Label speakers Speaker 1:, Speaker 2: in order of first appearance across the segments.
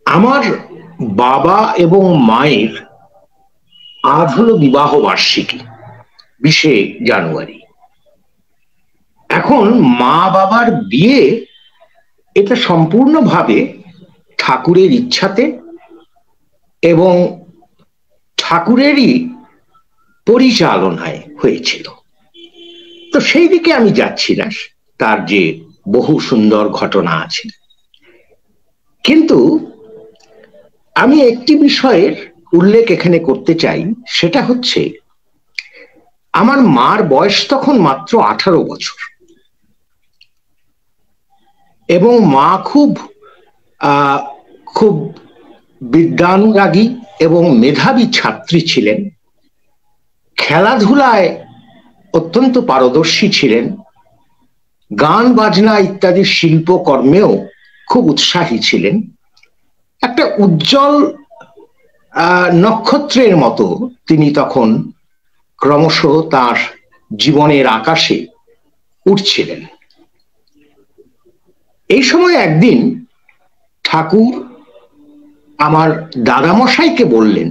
Speaker 1: আমার বাবা এবং মায়ের আজ হলো বিবাহ বার্ষিকী, 20শে জানুয়ারি। এখন মা বাবার বিয়ে এটা সম্পূর্ণভাবে ঠাকুরের ইচ্ছাতে এবং ঠাকুরেরই পরিচালনায় হয়েছিল। তো সেই দিকে আমি যাচ্ছি না, তার যে বহু সুন্দর ঘটনা আছে, কিন্তু আমি একটি বিষয়ের উল্লেখ এখানে করতে চাই। সেটা হচ্ছে আমার মার বয়স তখন মাত্র 18 বছর এবং মা খুব খুব বিদ্যানুরাগী এবং মেধাবী ছাত্রী ছিলেন। খেলাধুলায় অত্যন্ত পারদর্শী ছিলেন, গান বাজনা ইত্যাদি শিল্পকর্মেও খুব উৎসাহী ছিলেন। একটা উজ্জ্বল নক্ষত্রের মতো তিনি তখন ক্রমশ তার জীবনের আকাশে উঠছিলেন। এই সময় একদিন ঠাকুর আমার দাদামশাইকে বললেন,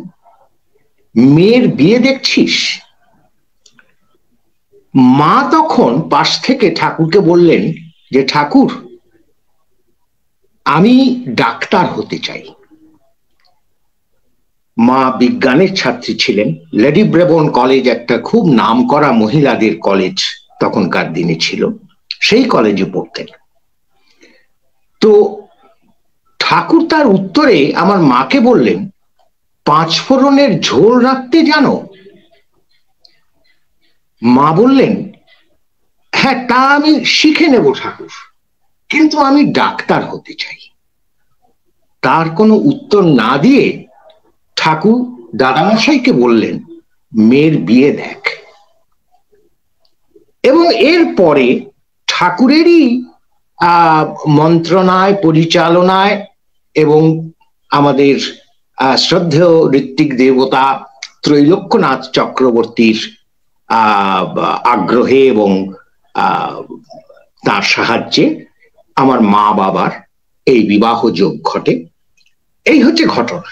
Speaker 1: মেয়ের বিয়ে দেখছিস? মা তখন পাশ থেকে ঠাকুরকে বললেন যে, ঠাকুর, আমি ডাক্তার হতে চাই। মা বিজ্ঞানের ছাত্রী ছিলেন। লেডি ব্রেবন কলেজ একটা খুব নামকরা মহিলাদের কলেজ তখনকার দিনে ছিল, সেই কলেজে পড়তেন। তো ঠাকুর তার উত্তরে আমার মাকে বললেন, 5 ফোড়নের ঝোল রাখতে জানো? মা বললেন, হ্যাঁ, তা আমি শিখে নেব ঠাকুর, কিন্তু আমি ডাক্তার হতে চাই। তার কোনো উত্তর না দিয়ে ঠাকুর দাদামশাইকে বললেন, মেয়ের বিয়ে দেখ। এবং এরপরে ঠাকুরেরই মন্ত্রণায়, পরিচালনায় এবং আমাদের শ্রদ্ধেয় ঋত্বিক দেবতা ত্রৈলোক্যনাথ চক্রবর্তীর আগ্রহে এবং তার সাহায্যে আমার মা বাবার এই বিবাহ যোগ ঘটে। এই হচ্ছে ঘটনা।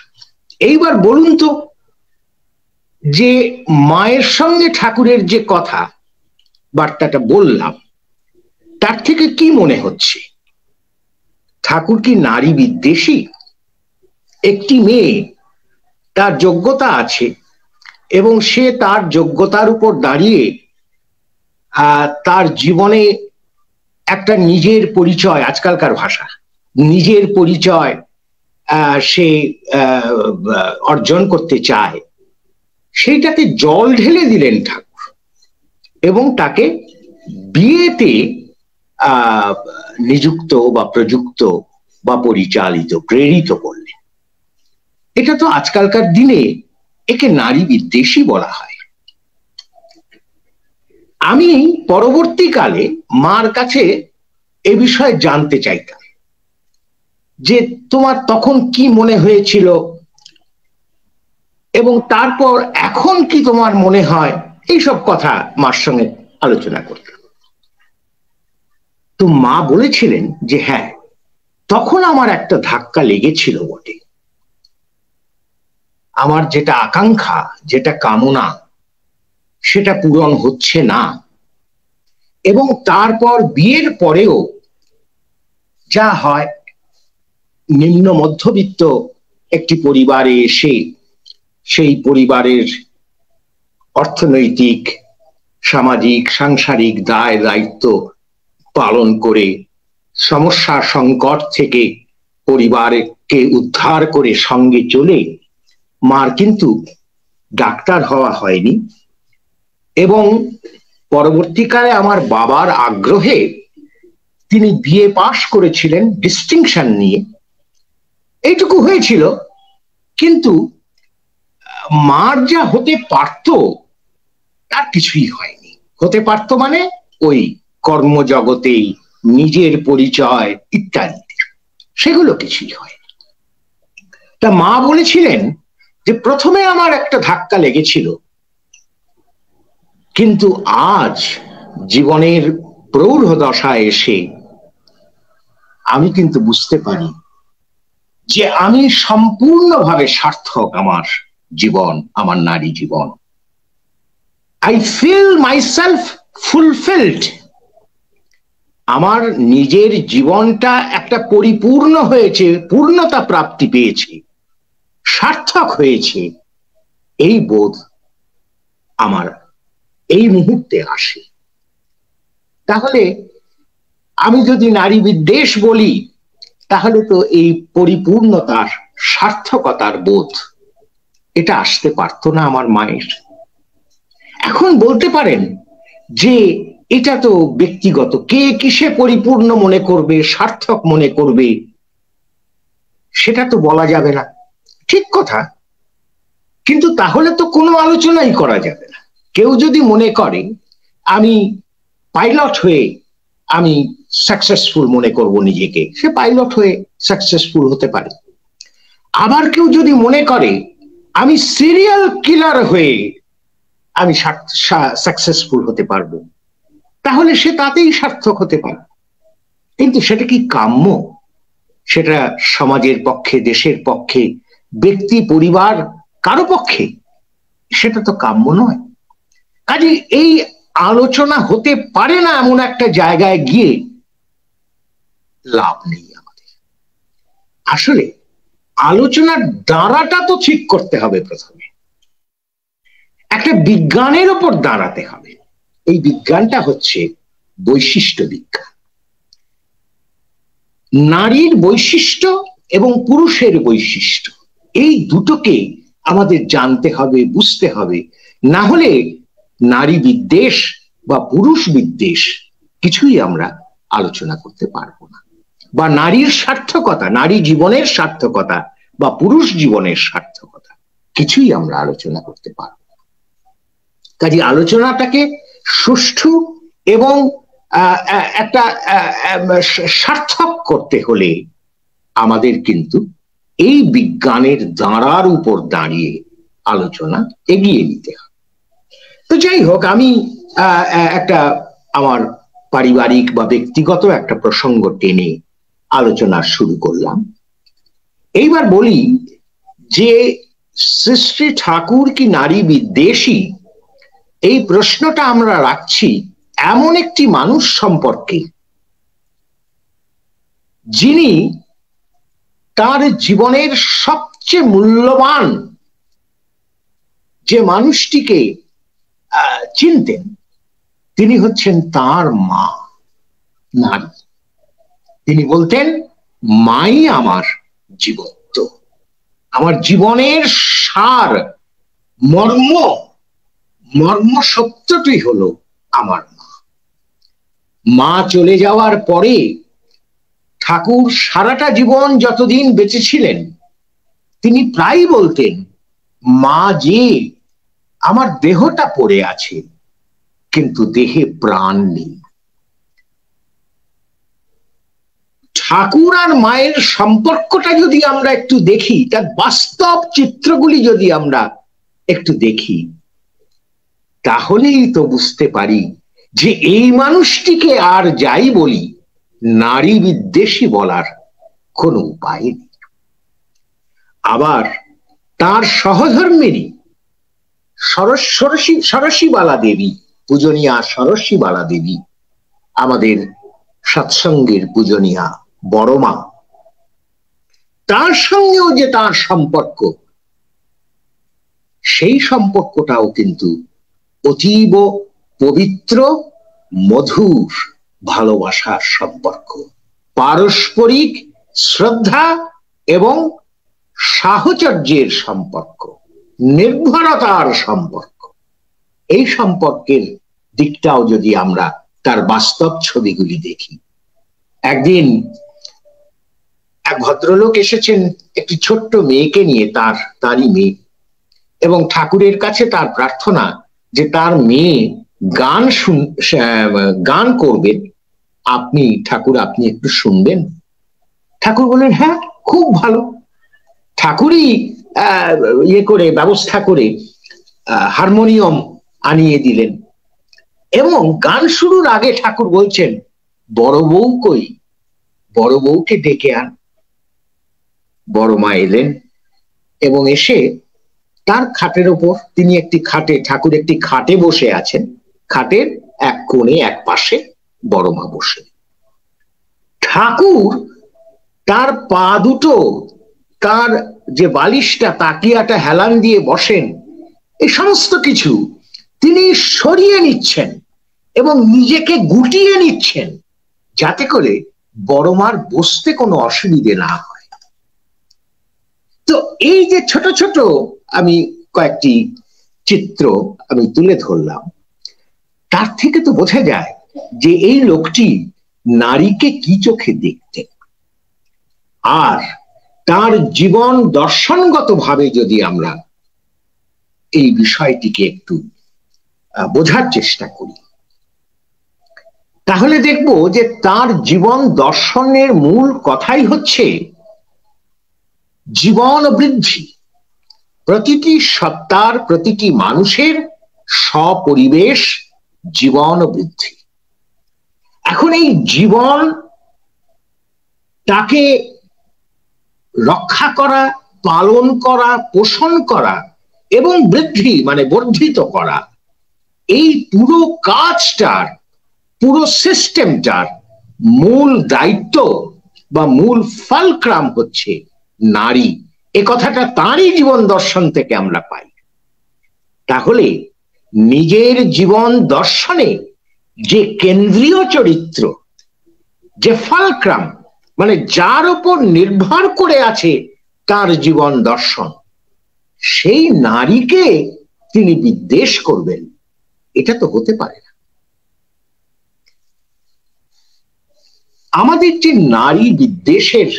Speaker 1: এইবার বলুন তো, যে মায়ের সঙ্গে ঠাকুরের যে কথা বার্তাটা বললাম, তার থেকে কি মনে হচ্ছে? ঠাকুর কি নারী বিদ্বেষী? একটি মেয়ে, তার যোগ্যতা আছে এবং সে তার যোগ্যতার উপর দাঁড়িয়ে তার জীবনে একটা নিজের পরিচয়, আজকালকার ভাষা নিজের পরিচয় সে অর্জন করতে চায়, সেইটাতে জল ঢেলে দিলেন ঠাকুর এবং তাকে বিয়েতে নিযুক্ত বা প্রযুক্ত বা পরিচালিত, প্রেরিত করলেন। এটা তো আজকালকার দিনে একে নারী বিদ্বেষী বলা হয়। আমি পরবর্তীকালে মার কাছে এ বিষয়ে জানতে চাইতাম যে তোমার তখন কি মনে হয়েছিল এবং তারপর এখন কি তোমার মনে হয়, এইসব কথা মার সঙ্গে আলোচনা করতাম। তো মা বলেছিলেন যে হ্যাঁ, তখন আমার একটা ধাক্কা লেগেছিল বটে। আমার যেটা আকাঙ্ক্ষা, যেটা কামনা, সেটা পূরণ হচ্ছে না। এবং তারপর বিয়ের পরেও যা হয়, নিম্ন মধ্যবিত্ত একটি পরিবারে এসে সেই পরিবারের অর্থনৈতিক, সামাজিক, সাংসারিক দায় দায়িত্ব পালন করে সমস্যা সংকট থেকে পরিবারকে উদ্ধার করে সঙ্গে চলে মার কিন্তু ডাক্তার হওয়া হয়নি। এবং পরবর্তীকালে আমার বাবার আগ্রহে তিনি বিএ পাশ করেছিলেন ডিস্টিংশন নিয়ে, এইটুকু হয়েছিল। কিন্তু মার যা হতে পারত তার কিছুই হয়নি। হতে পারত মানে ওই কর্মজগতেই নিজের পরিচয় ইত্যাদি, সেগুলো কিছুই হয়নি। তা মা বলেছিলেন যে প্রথমে আমার একটা ধাক্কা লেগেছিল, কিন্তু আজ জীবনের প্রৌঢ় দশায় এসে আমি কিন্তু বুঝতে পারি যে আমি সম্পূর্ণভাবে সার্থক আমার জীবন, আমার নারী জীবন। I feel myself fulfilled. আমার নিজের জীবনটা একটা পরিপূর্ণ হয়েছে, পূর্ণতা প্রাপ্তি পেয়েছে, সার্থক হয়েছে, এই বোধ আমার এই মুহূর্তে আসে। তাহলে আমি যদি নারী বিদ্বেষ বলি, তাহলে তো এই পরিপূর্ণতার, সার্থকতার বোধ এটা আসতে পারতো না আমার মায়ের। এখন বলতে পারেন যে এটা তো ব্যক্তিগত, কে কিসে পরিপূর্ণ মনে করবে, সার্থক মনে করবে, সেটা তো বলা যাবে না। ঠিক কথা, কিন্তু তাহলে তো কোনো আলোচনাই করা যাবে না। কেউ যদি মনে করে আমি পাইলট হয়ে আমি সাকসেসফুল মনে করব নিজেকে, সে পাইলট হয়ে সাকসেসফুল হতে পারে। আবার কেউ যদি মনে করে আমি সিরিয়াল কিলার হয়ে আমি সাকসেসফুল হতে পারবো, তাহলে সে তাতেই সার্থক হতে পারে। কিন্তু সেটা কি কাম্য? সেটা সমাজের পক্ষে, দেশের পক্ষে, ব্যক্তি পরিবার কারো পক্ষে সেটা তো কাম্য নয়। কাজে এই আলোচনা হতে পারে না এমন একটা জায়গায় গিয়ে লাভ নেই আমাদের। আসলে আলোচনার দ্বারাটা তো ঠিক করতে হবে। প্রথমে একটা বিজ্ঞানের ওপর দাঁড়াতে হবে। এই বিজ্ঞানটা হচ্ছে বৈশিষ্ট্য বিজ্ঞান। নারীর বৈশিষ্ট্য এবং পুরুষের বৈশিষ্ট্য, এই দুটোকে আমাদের জানতে হবে, বুঝতে হবে। না হলে নারী বিদ্বেষ বা পুরুষ বিদ্বেষ কিছুই আমরা আলোচনা করতে পারবো না। বা নারীর সার্থকতা, নারী জীবনের সার্থকতা বা পুরুষ জীবনের সার্থকতা কিছুই আমরা আলোচনা করতে পারবো না। কাজে আলোচনাটাকে সুষ্ঠু এবং একটা সার্থক করতে হলে আমাদের কিন্তু এই বিজ্ঞানের দাঁড়ার উপর দাঁড়িয়ে আলোচনা এগিয়ে নিতে হবে। তো যাই হোক, আমি একটা আমার পারিবারিক বা ব্যক্তিগত একটা প্রসঙ্গ টেনে আলোচনা শুরু করলাম। এইবার বলি যে শ্রী শ্রী ঠাকুর কি নারী বিদ্বেষী, এই প্রশ্নটা আমরা রাখছি এমন একটি মানুষ সম্পর্কে যিনি তার জীবনের সবচেয়ে মূল্যবান যে মানুষটিকে চিনতেন, তিনি হচ্ছেন তার মা, নারী। তিনি বলতেন, মাই আমার জীবত্ব, আমার জীবনের সার, মর্ম সত্যটি হলো আমার মা। মা চলে যাওয়ার পরে ঠাকুর সারাটা জীবন যতদিন বেঁচে ছিলেন, তিনি প্রায় বলতেন, মা যে আমার দেহটা পড়ে আছে কিন্তু দেহে প্রাণ নেই। ঠাকুর আর মায়ের সম্পর্কটা যদি আমরা একটু দেখি, তার বাস্তব চিত্রগুলি যদি আমরা একটু দেখি, তাহলেই তো বুঝতে পারি যে এই মানুষটিকে আর যাই বলি, নারী বিদ্বেষী বলার কোনো উপায় নেই। আবার তার সহধর্মিনী সরসীবালা দেবী, পূজনীয়া সরসীবালা দেবী, আমাদের সৎসঙ্গের পূজনীয়া বড় মা, তার সঙ্গেও যে তার সম্পর্ক, সেই সম্পর্কটাও কিন্তু অতীব পবিত্র, মধুর ভালোবাসার সম্পর্ক, পারস্পরিক শ্রদ্ধা এবং সাহচর্যের সম্পর্ক, নির্ভরতার সম্পর্ক। এই সম্পর্কের দিকটাও যদি আমরা তার বাস্তব ছবিগুলি দেখি। একদিন এক ভদ্রলোক এসেছেন একটি ছোট্ট মেয়েকে নিয়ে, তারই মেয়ে, এবং ঠাকুরের কাছে তার প্রার্থনা যে তার মেয়ে গান করবেন, আপনি ঠাকুর আপনি একটু শুনবেন। ঠাকুর বললেন, হ্যাঁ, খুব ভালো। ঠাকুরই করে ব্যবস্থা করে হারমোনিয়াম আনিয়ে দিলেন, এবং গান শুরুর আগে ঠাকুর বলছেন, বড় বউ কই, বড় বউকে ডেকে আন। বড় মা এলেন এবং এসে তার খাটের ওপর, তিনি একটি খাটে, ঠাকুর একটি খাটে বসে আছেন, খাটের এক কোণে এক পাশে বড় মা বসে। ঠাকুর তার পা দুটো, তার যে বালিশটা, তাকিয়াটা হেলান দিয়ে বসেন, এই সমস্ত কিছু তিনি সরিয়ে নিচ্ছেন এবং নিজেকে গুটিয়ে নিচ্ছেন যাতে করে বড় মার বসতে কোনো অসুবিধে না হয়। তো এই যে ছোট ছোট আমি কয়েকটি চিত্র আমি তুলে ধরলাম, তার থেকে তো বোঝা যায় যে এই লোকটি নারীকে কি চোখে দেখতেন। আর তার জীবন দর্শনগত ভাবে যদি আমরা এই বিষয়টিকে একটু বোঝার চেষ্টা করি, তাহলে দেখব যে তার জীবন দর্শনের মূল কথাই হচ্ছে জীবন বৃদ্ধি। প্রতিটি সত্তার, প্রতিটি মানুষের স্বপরিবেশ জীবন বৃদ্ধি। এখন এই জীবন তাকে রক্ষা করা, পালন করা, পোষণ করা এবং বৃদ্ধি মানে বর্ধিত করা, এই পুরো কাজটার, পুরো সিস্টেমটার মূল দায়িত্ব বা মূল ফালক্রাম হচ্ছে নারী। এ কথাটা তারই জীবন দর্শন থেকে আমরা পাই। তাহলে নিজের জীবন দর্শনে যে কেন্দ্রীয় চরিত্র, যে ফালক্রাম, মানে যার উপর নির্ভর করে আছে তার জীবন দর্শন, সেই নারীকে তিনি বিদ্বেষ করবেন, এটা তো হতে পারে না। আমাদের যে নারী বিদ্বেষের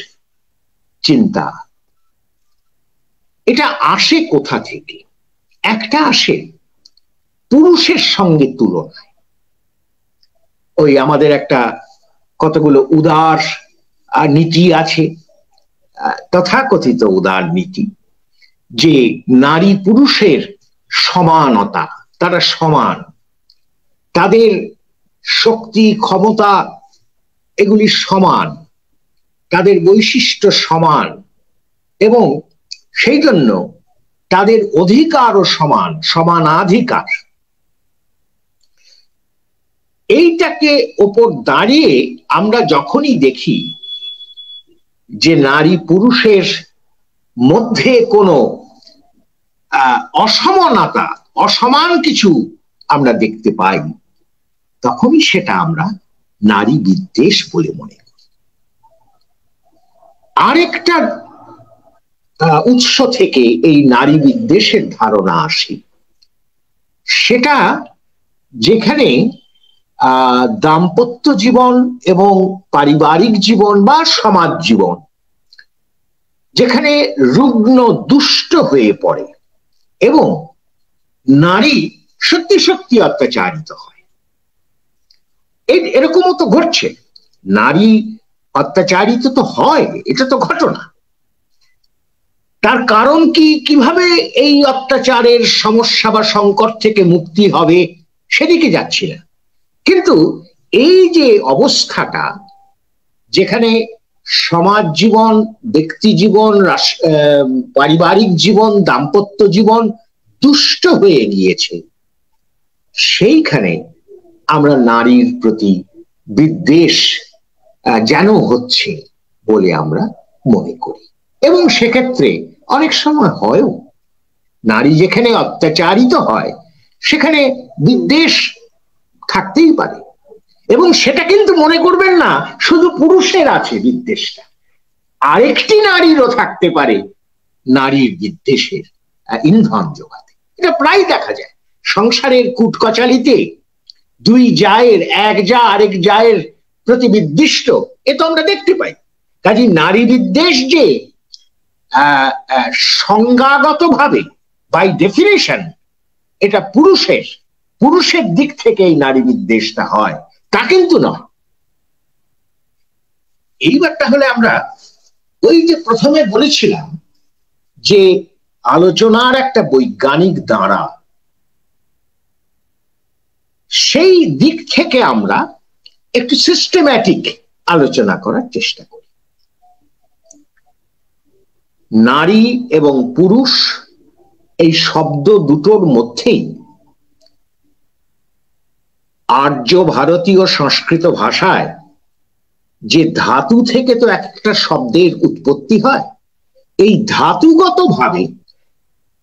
Speaker 1: চিন্তা, এটা আসে কোথা থেকে? একটা আসে পুরুষের সঙ্গে তুলনায়। ওই আমাদের একটা কতগুলো উদার নীতি আছে, তথাকথিত উদার নীতি, যে নারী পুরুষের সমানতা, তারা সমান, তাদের শক্তি ক্ষমতা এগুলি সমান, তাদের বৈশিষ্ট্য সমান এবং সেই জন্য তাদের অধিকারও সমান, সমানাধিকার। এইটাকে ওপর দাঁড়িয়ে আমরা যখনই দেখি যে নারী পুরুষের মধ্যে কোনো অসমানতা, অসমান কিছু আমরা দেখতে পাই, তখনই সেটা আমরা নারী বিদ্বেষ বলে মনে করি। আরেকটা উৎস থেকে এই নারী বিদ্বেষের ধারণা আসে, সেটা যেখানে দাম্পত্য জীবন এবং পারিবারিক জীবন বা সমাজ জীবন যেখানে রুগ্ন দুষ্ট হয়ে পড়ে এবং নারী সত্যি সত্যি অত্যাচারিত হয়। এরকমও তো ঘটছে, নারী অত্যাচারিত তো হয়, এটা তো ঘটনা। তার কারণ কি, কিভাবে এই অত্যাচারের সমস্যা বা সংকট থেকে মুক্তি হবে সেদিকে যাচ্ছি না, কিন্তু এই যে অবস্থাটা যেখানে সমাজ জীবন, ব্যক্তি জীবন, পারিবারিক জীবন, দাম্পত্য জীবন দুষ্ট হয়ে গিয়েছে, সেইখানে আমরা নারীর প্রতি বিদ্বেষ যেন হচ্ছে বলে আমরা মনে করি এবং সেক্ষেত্রে অনেক সময় হয়ও। নারী যেখানে অত্যাচারিত হয় সেখানে বিদ্বেষ থাকতেই পারে এবং সেটা কিন্তু মনে করবেন না শুধু পুরুষের আছে বিদ্বেষটা, আরেকটি নারীরও থাকতে পারে নারীর বিদ্বেষের ইন্ধন যোগাতে। এটা প্রায় দেখা যায় সংসারের কুটকচালিতে, দুই জায়ের, এক জা আরেক জায়ের প্রতি বিদ্বিষ্ট, এ তো আমরা দেখতে পাই। কাজে নারী বিদ্বেষ যে সংজ্ঞাগত ভাবে বাই ডেফিনেশন এটা পুরুষের দিক থেকে এই নারী বিদ্বেষটা হয় তা কিন্তু নয়। এইবার তাহলে আমরা ওই যে প্রথমে বলেছিলাম যে আলোচনার একটা বৈজ্ঞানিক দাঁড়া, সেই দিক থেকে আমরা একটু সিস্টেম্যাটিক আলোচনা করার চেষ্টা করি। নারী এবং পুরুষ এই শব্দ দুটোর মধ্যেই আর্য ভারতীয় সংস্কৃত ভাষায় যে ধাতু থেকে তো একটা শব্দের উৎপত্তি হয়, এই ধাতুগত ভাবে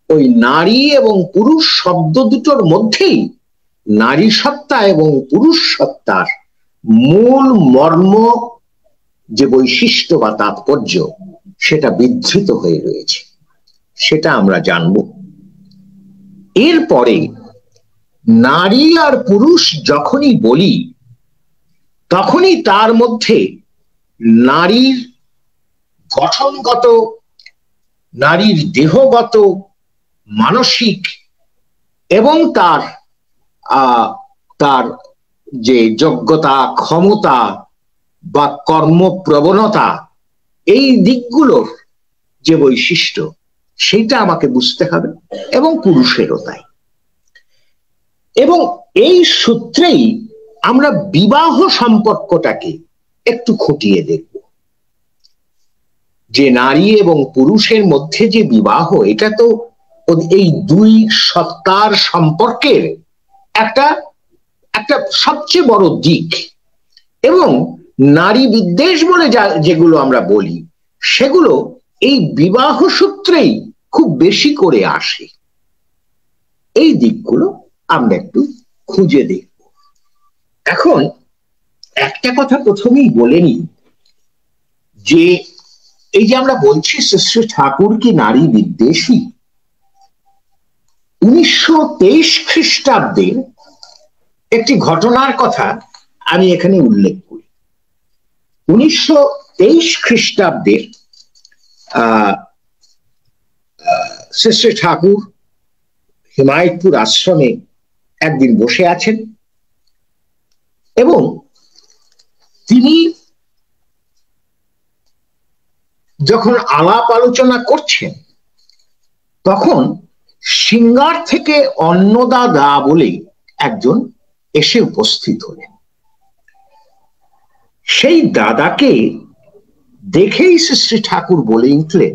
Speaker 1: ওই নারী এবং পুরুষ শব্দ দুটোর মধ্যেই নারী সত্তা এবং পুরুষ সত্তার মূল মর্ম যে বৈশিষ্ট্য বা তাৎপর্য সেটা বিধৃত হয়ে রয়েছে, সেটা আমরা জানব। এরপরে নারী আর পুরুষ যখনই বলি তখনই তার মধ্যে নারীর গঠনগত, নারীর দেহগত, মানসিক এবং তার যে যোগ্যতা, ক্ষমতা বা কর্মপ্রবণতা, এই দিকগুলোর যে বৈশিষ্ট্য সেটা আমাকে বুঝতে হবে, এবং পুরুষেরও তাই। এবং এই সূত্রেই আমরা বিবাহ সম্পর্কটাকে একটু খুঁটিয়ে দেখব, যে নারী এবং পুরুষের মধ্যে যে বিবাহ, এটা তো এই দুই সত্তার সম্পর্কের একটা সবচেয়ে বড় দিক। এবং নারী বিদ্বেষ বলে যেগুলো আমরা বলি, সেগুলো এই বিবাহ সূত্রেই খুব বেশি করে আসে। এই দিকগুলো আমরা একটু খুঁজে দেখব। এখন একটা কথা প্রথমেই বলে নিই, যে এই যে আমরা বলছি শ্রী ঠাকুর কি নারী বিদ্বেষী, 1923 খ্রিস্টাব্দের একটি ঘটনার কথা আমি এখানে উল্লেখ করি। 1923 খ্রিস্টাব্দের শ্রী ঠাকুর হিমায়তপুর আশ্রমে একদিন বসে আছেন, এবং তিনি যখন আলাপ আলোচনা করছেন তখন সিঙ্গার থেকে অন্নদা বলে একজন এসে উপস্থিত হলেন। সেই দাদাকে দেখেই শ্রী ঠাকুর বলে উঠলেন,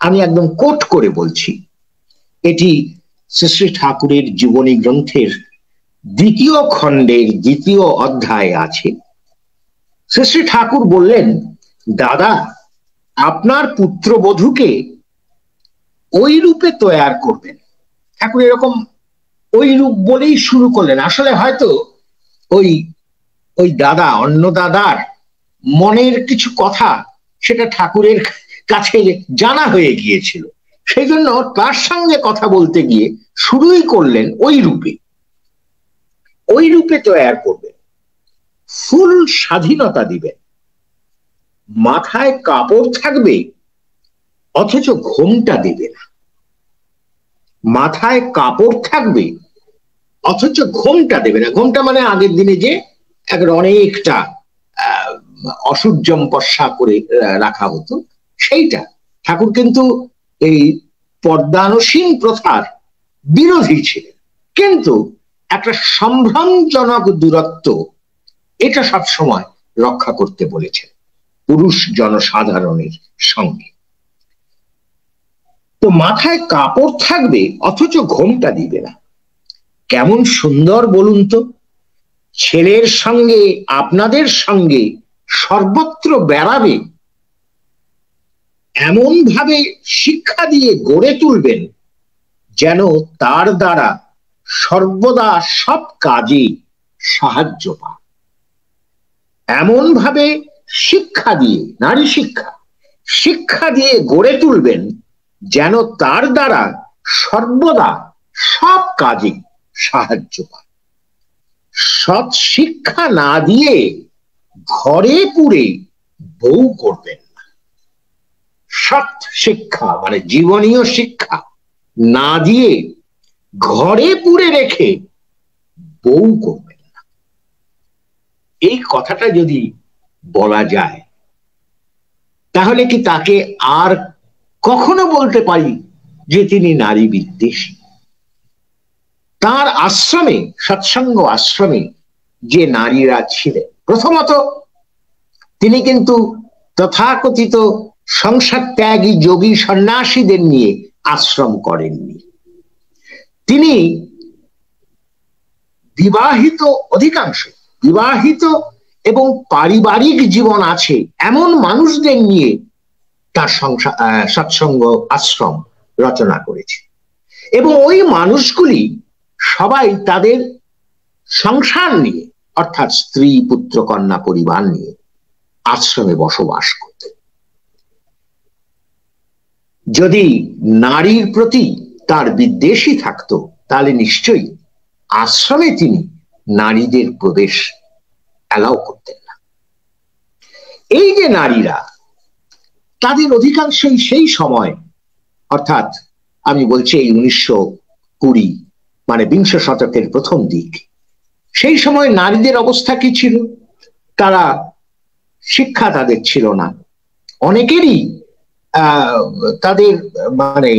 Speaker 1: আমি একদম কোট করে বলছি, এটি শ্রী ঠাকুরের জীবনী গ্রন্থের 2য় খণ্ডের 2য় অধ্যায়ে আছে। শ্রী ঠাকুর বললেন, দাদা, আপনার পুত্রবধূকে ওই রূপে তৈয়ার করবেন। ঠাকুর এরকম ওই রূপ বলেই শুরু করলেন। আসলে হয়তো ওই দাদা, অন্য দাদার মনের কিছু কথা সেটা ঠাকুরের কাছে জানা হয়ে গিয়েছিল, সেই জন্য তার সঙ্গে কথা বলতে গিয়ে শুরুই করলেন ওই রূপে তৈয়ার করবেন, ফুল স্বাধীনতা দিবেন, মাথায় কাপড় থাকবে অথচ ঘোমটা দেবে না। মাথায় কাপড় থাকবে অথচ ঘোমটা দেবে না। ঘোমটা মানে আগের দিনে যে অনেকটা অসূর্যম পর্ষা করে রাখা হতো, সেইটা। ঠাকুর কিন্তু এই পর্দানুসীন প্রথার বিরোধী ছিলেন, কিন্তু একটা সম্ভ্রমজনক দূরত্ব এটা সবসময় রক্ষা করতে বলেছেন পুরুষ জনসাধারণের সঙ্গে। তো মাথায় কাপড় থাকবে অথচ ঘোমটা দিবে না, কেমন সুন্দর বলুন তো। ছেলের সঙ্গে, আপনাদের সঙ্গে সর্বত্র বেড়াবে, এমন ভাবে শিক্ষা দিয়ে গড়ে তুলবেন যেন তার দ্বারা সর্বদা সব কাজে সাহায্য পায়। এমন ভাবে শিক্ষা দিয়ে, নারী শিক্ষা দিয়ে গড়ে তুলবেন যেন তার দ্বারা সর্বদা সব কাজে সাহায্য পায়। সৎ শিক্ষা না দিয়ে ঘরে পুরে বউ করবেন না। সৎ শিক্ষা মানে জীবনীয় শিক্ষা না দিয়ে ঘরে পুরে রেখে বউ করবেন না। এই কথাটা যদি বলা যায় তাহলে কি তাকে আর কখনো বলতে পারি যে তিনি নারী বিদ্বেষী? তার আশ্রমে, সৎসঙ্গ আশ্রমে যে নারীরা ছিলেন, প্রথমত তিনি কিন্তু তথাকথিত সংসার ত্যাগী যোগী সন্ন্যাসীদের নিয়ে আশ্রম করেননি। তিনি বিবাহিত, অধিকাংশ বিবাহিত এবং পারিবারিক জীবন আছে এমন মানুষদের নিয়ে তার সৎসঙ্গ আশ্রম রচনা করেছে। এবং ওই মানুষগুলি সবাই তাদের সংসার নিয়ে, অর্থাৎ স্ত্রী পুত্র কন্যা পরিবার নিয়ে আশ্রমে বসবাস করতেন। যদি নারীর প্রতি তার বিদ্বেষই থাকতো তাহলে নিশ্চয়ই আশ্রমে তিনি নারীদের প্রবেশ অ্যালাউ করতেন না। এই যে নারীরা, তাদের অধিকাংশই সেই সময়, অর্থাৎ আমি বলছি এই 1920 মানে বিংশ শতকের প্রথম দিক, সেই সময় নারীদের অবস্থা কি ছিল? তারা শিক্ষা তাদের ছিল না, অনেকেরই তাদের মানে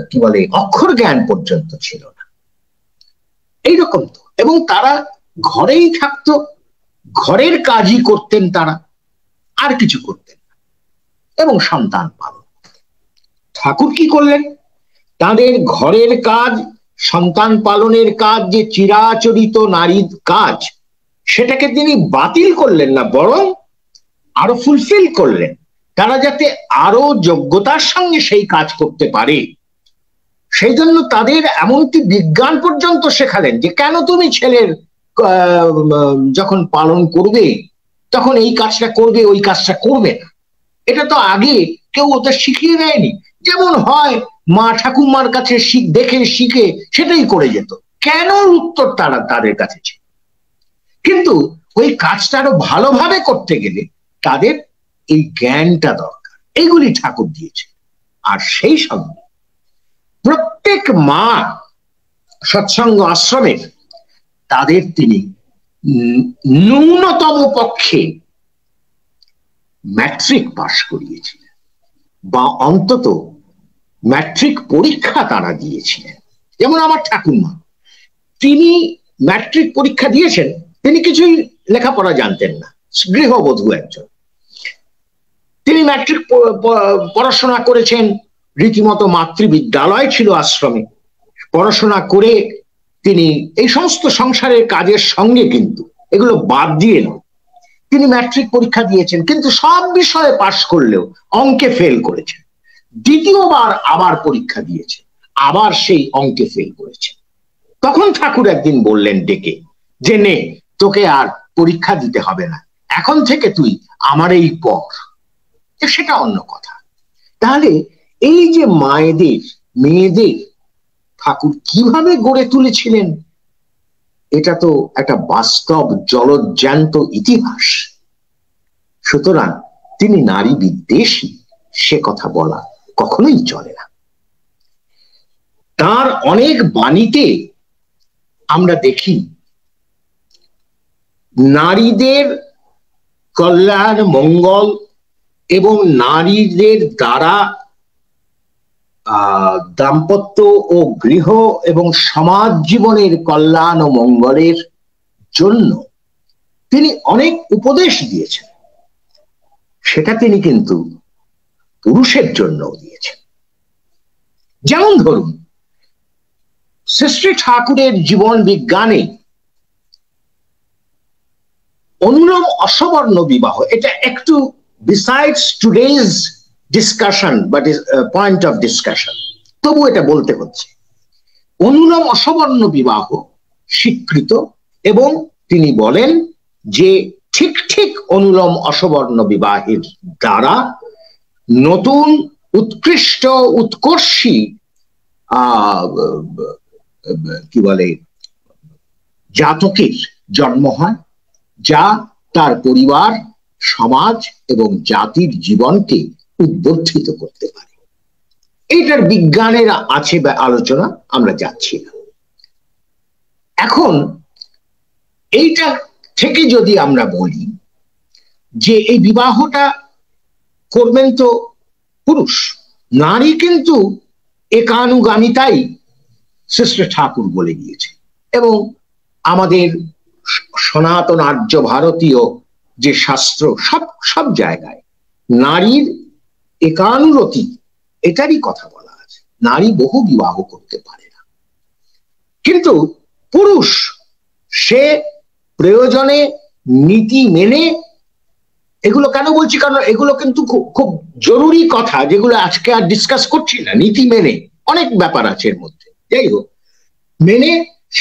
Speaker 1: কি বলে অক্ষর জ্ঞান পর্যন্ত ছিল না, এইরকম তো। এবং তারা ঘরেই থাকতো, ঘরের কাজই করতেন তারা, আর কিছু করতেন না, এবং সন্তান পালন। ঠাকুর কি করলেন? তাদের ঘরের কাজ, সন্তান পালনের কাজ, যে চিরাচরিত নারীর কাজ, সেটাকে তিনি বাতিল করলেন না, বরং আরো ফুলফিল করলেন। তারা যাতে আরো যোগ্যতার সঙ্গে সেই কাজ করতে পারে, সেই জন্য তাদের এমনকি বিজ্ঞান পর্যন্ত শেখালেন যে কেন তুমি ছেলের যখন পালন করবে তখন এই কাজটা করবে, ওই কাজটা করবে না। এটা তো আগে কেউ ওদের শিখিয়ে দেয়নি। যেমন হয় মা ঠাকুমার কাছে দেখে শিখে সেটাই করে যেত, কেন উত্তর তারা তাদের কাছে ছিল। কিন্তু ওই কাজটা আরো ভালোভাবে করতে গেলে তাদের এই জ্ঞানটা দরকার, এইগুলি ঠাকুর দিয়েছে। আর সেই সঙ্গে প্রত্যেক মা সৎসঙ্গ আশ্রমের, তাদের তিনি ন্যূনতম পক্ষে ম্যাট্রিক পাশ করিয়েছিলেন, বা অন্তত ম্যাট্রিক পরীক্ষা তারা দিয়েছিলেন। যেমন আমার ঠাকুরমা, তিনি ম্যাট্রিক পরীক্ষা দিয়েছেন, তিনি কিছুই লেখাপড়া জানতেন না, গৃহবধূ একজন। তিনি ম্যাট্রিক পড়াশোনা করেছেন, রীতিমতো মাতৃবিদ্যালয় ছিল আশ্রমে। পড়াশোনা করে তিনি এই সমস্ত সংসারের কাজের সঙ্গে কিন্তু এগুলো বাদ দিয়ে নয়, তিনি ম্যাট্রিক পরীক্ষা দিয়েছেন, কিন্তু সব বিষয়ে পাশ করলেও অঙ্কে ফেল করেছেন। দ্বিতীয়বার আবার পরীক্ষা দিয়েছে, আবার সেই অঙ্কে ফেল করেছে। তখন ঠাকুর একদিন বললেন ডেকে যে, নে, তোকে আর পরীক্ষা দিতে হবে না, এখন থেকে তুই আমার এই পড়। সেটা অন্য কথা। তাহলে এই যে মায়েদের, মেয়েদের ঠাকুর কিভাবে গড়ে তুলেছিলেন, এটা তো একটা বাস্তব জলজ্যান্ত ইতিহাস। সুতরাং তিনি নারী বিদ্বেষী সে কথা বলা কখনোই চলে না। তার অনেক বাণীতে আমরা দেখি নারীদের কল্যাণ, মঙ্গল এবং নারীদের দ্বারা দাম্পত্য ও গৃহ এবং সমাজ জীবনের কল্যাণ ও মঙ্গলের জন্য তিনি অনেক উপদেশ দিয়েছেন। সেটা তিনি কিন্তু পুরুষের জন্য দিয়েছেন। যেমন ধরুন, শ্রী ঠাকুরের জীবন বিজ্ঞানে অনুলোম অসবর্ণ বিবাহ, এটা একটু besides today's discussion but is a point of discussion, তবু এটা বলতে হচ্ছে। অনুলোম অসবর্ণ বিবাহ স্বীকৃত, এবং তিনি বলেন যে ঠিক ঠিক অনুলোম অসবর্ণ বিবাহের দ্বারা নতুন উৎকৃষ্ট উৎকর্ষী কি বলে জাতকের জন্ম হয়, যা তার পরিবার, সমাজ এবং জাতির জীবনকে উদ্বর্ধিত করতে পারে। এইটার বিজ্ঞানের আছে আলোচনা, আমরা যাচ্ছি না এখন। এইটা থেকে যদি আমরা বলি যে এই বিবাহটা করবেন তো পুরুষ, নারী কিন্তু একানুগামিতাই শ্রেষ্ঠ ঠাকুর বলে গিয়েছে। এবং আমাদের সনাতন আর্য ভারতীয় যে শাস্ত্র সব সব জায়গায় নারীর একানুরতি এটারই কথা বলা আছে। নারী বহু বিবাহ করতে পারে না, কিন্তু পুরুষ সে প্রয়োজনে নীতি মেনে, এগুলো কেন বলছি কারণ এগুলো কিন্তু খুব জরুরি কথা, যেগুলো আজকে আর ডিসকাস করছি না। নীতি মেনে অনেক ব্যাপার আছে এর মধ্যে, যাই হোক, মেনে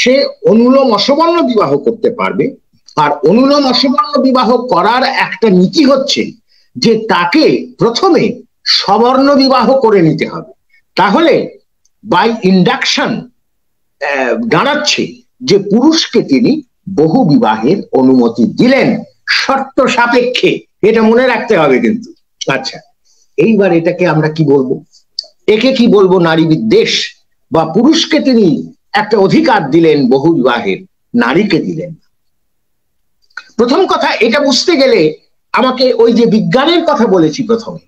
Speaker 1: সে অনুলোম অসবর্ণ বিবাহ করতে পারবে। আর অনুলোম অসবর্ণ বিবাহ করার একটা নীতি হচ্ছে যে তাকে প্রথমে সবর্ণ বিবাহ করে নিতে হবে, তাহলে বাই ইন্ডাকশন দাঁড়াচ্ছে যে পুরুষকে তিনি বহু বিবাহের অনুমতি দিলেন শর্ত সাপেক্ষে, এটা মনে রাখতে হবে কিন্তু। আচ্ছা, এইবার এটাকে আমরা কি বলবো? একে কি বলবো? নারী বিদ্বেষ, বা পুরুষকে তিনি একটা অধিকার দিলেন বহু বিবাহের, নারীকে দিলেন। প্রথম কথা, এটা বুঝতে গেলে আমাকে ওই যে বিজ্ঞানের কথা বলেছি প্রথমে,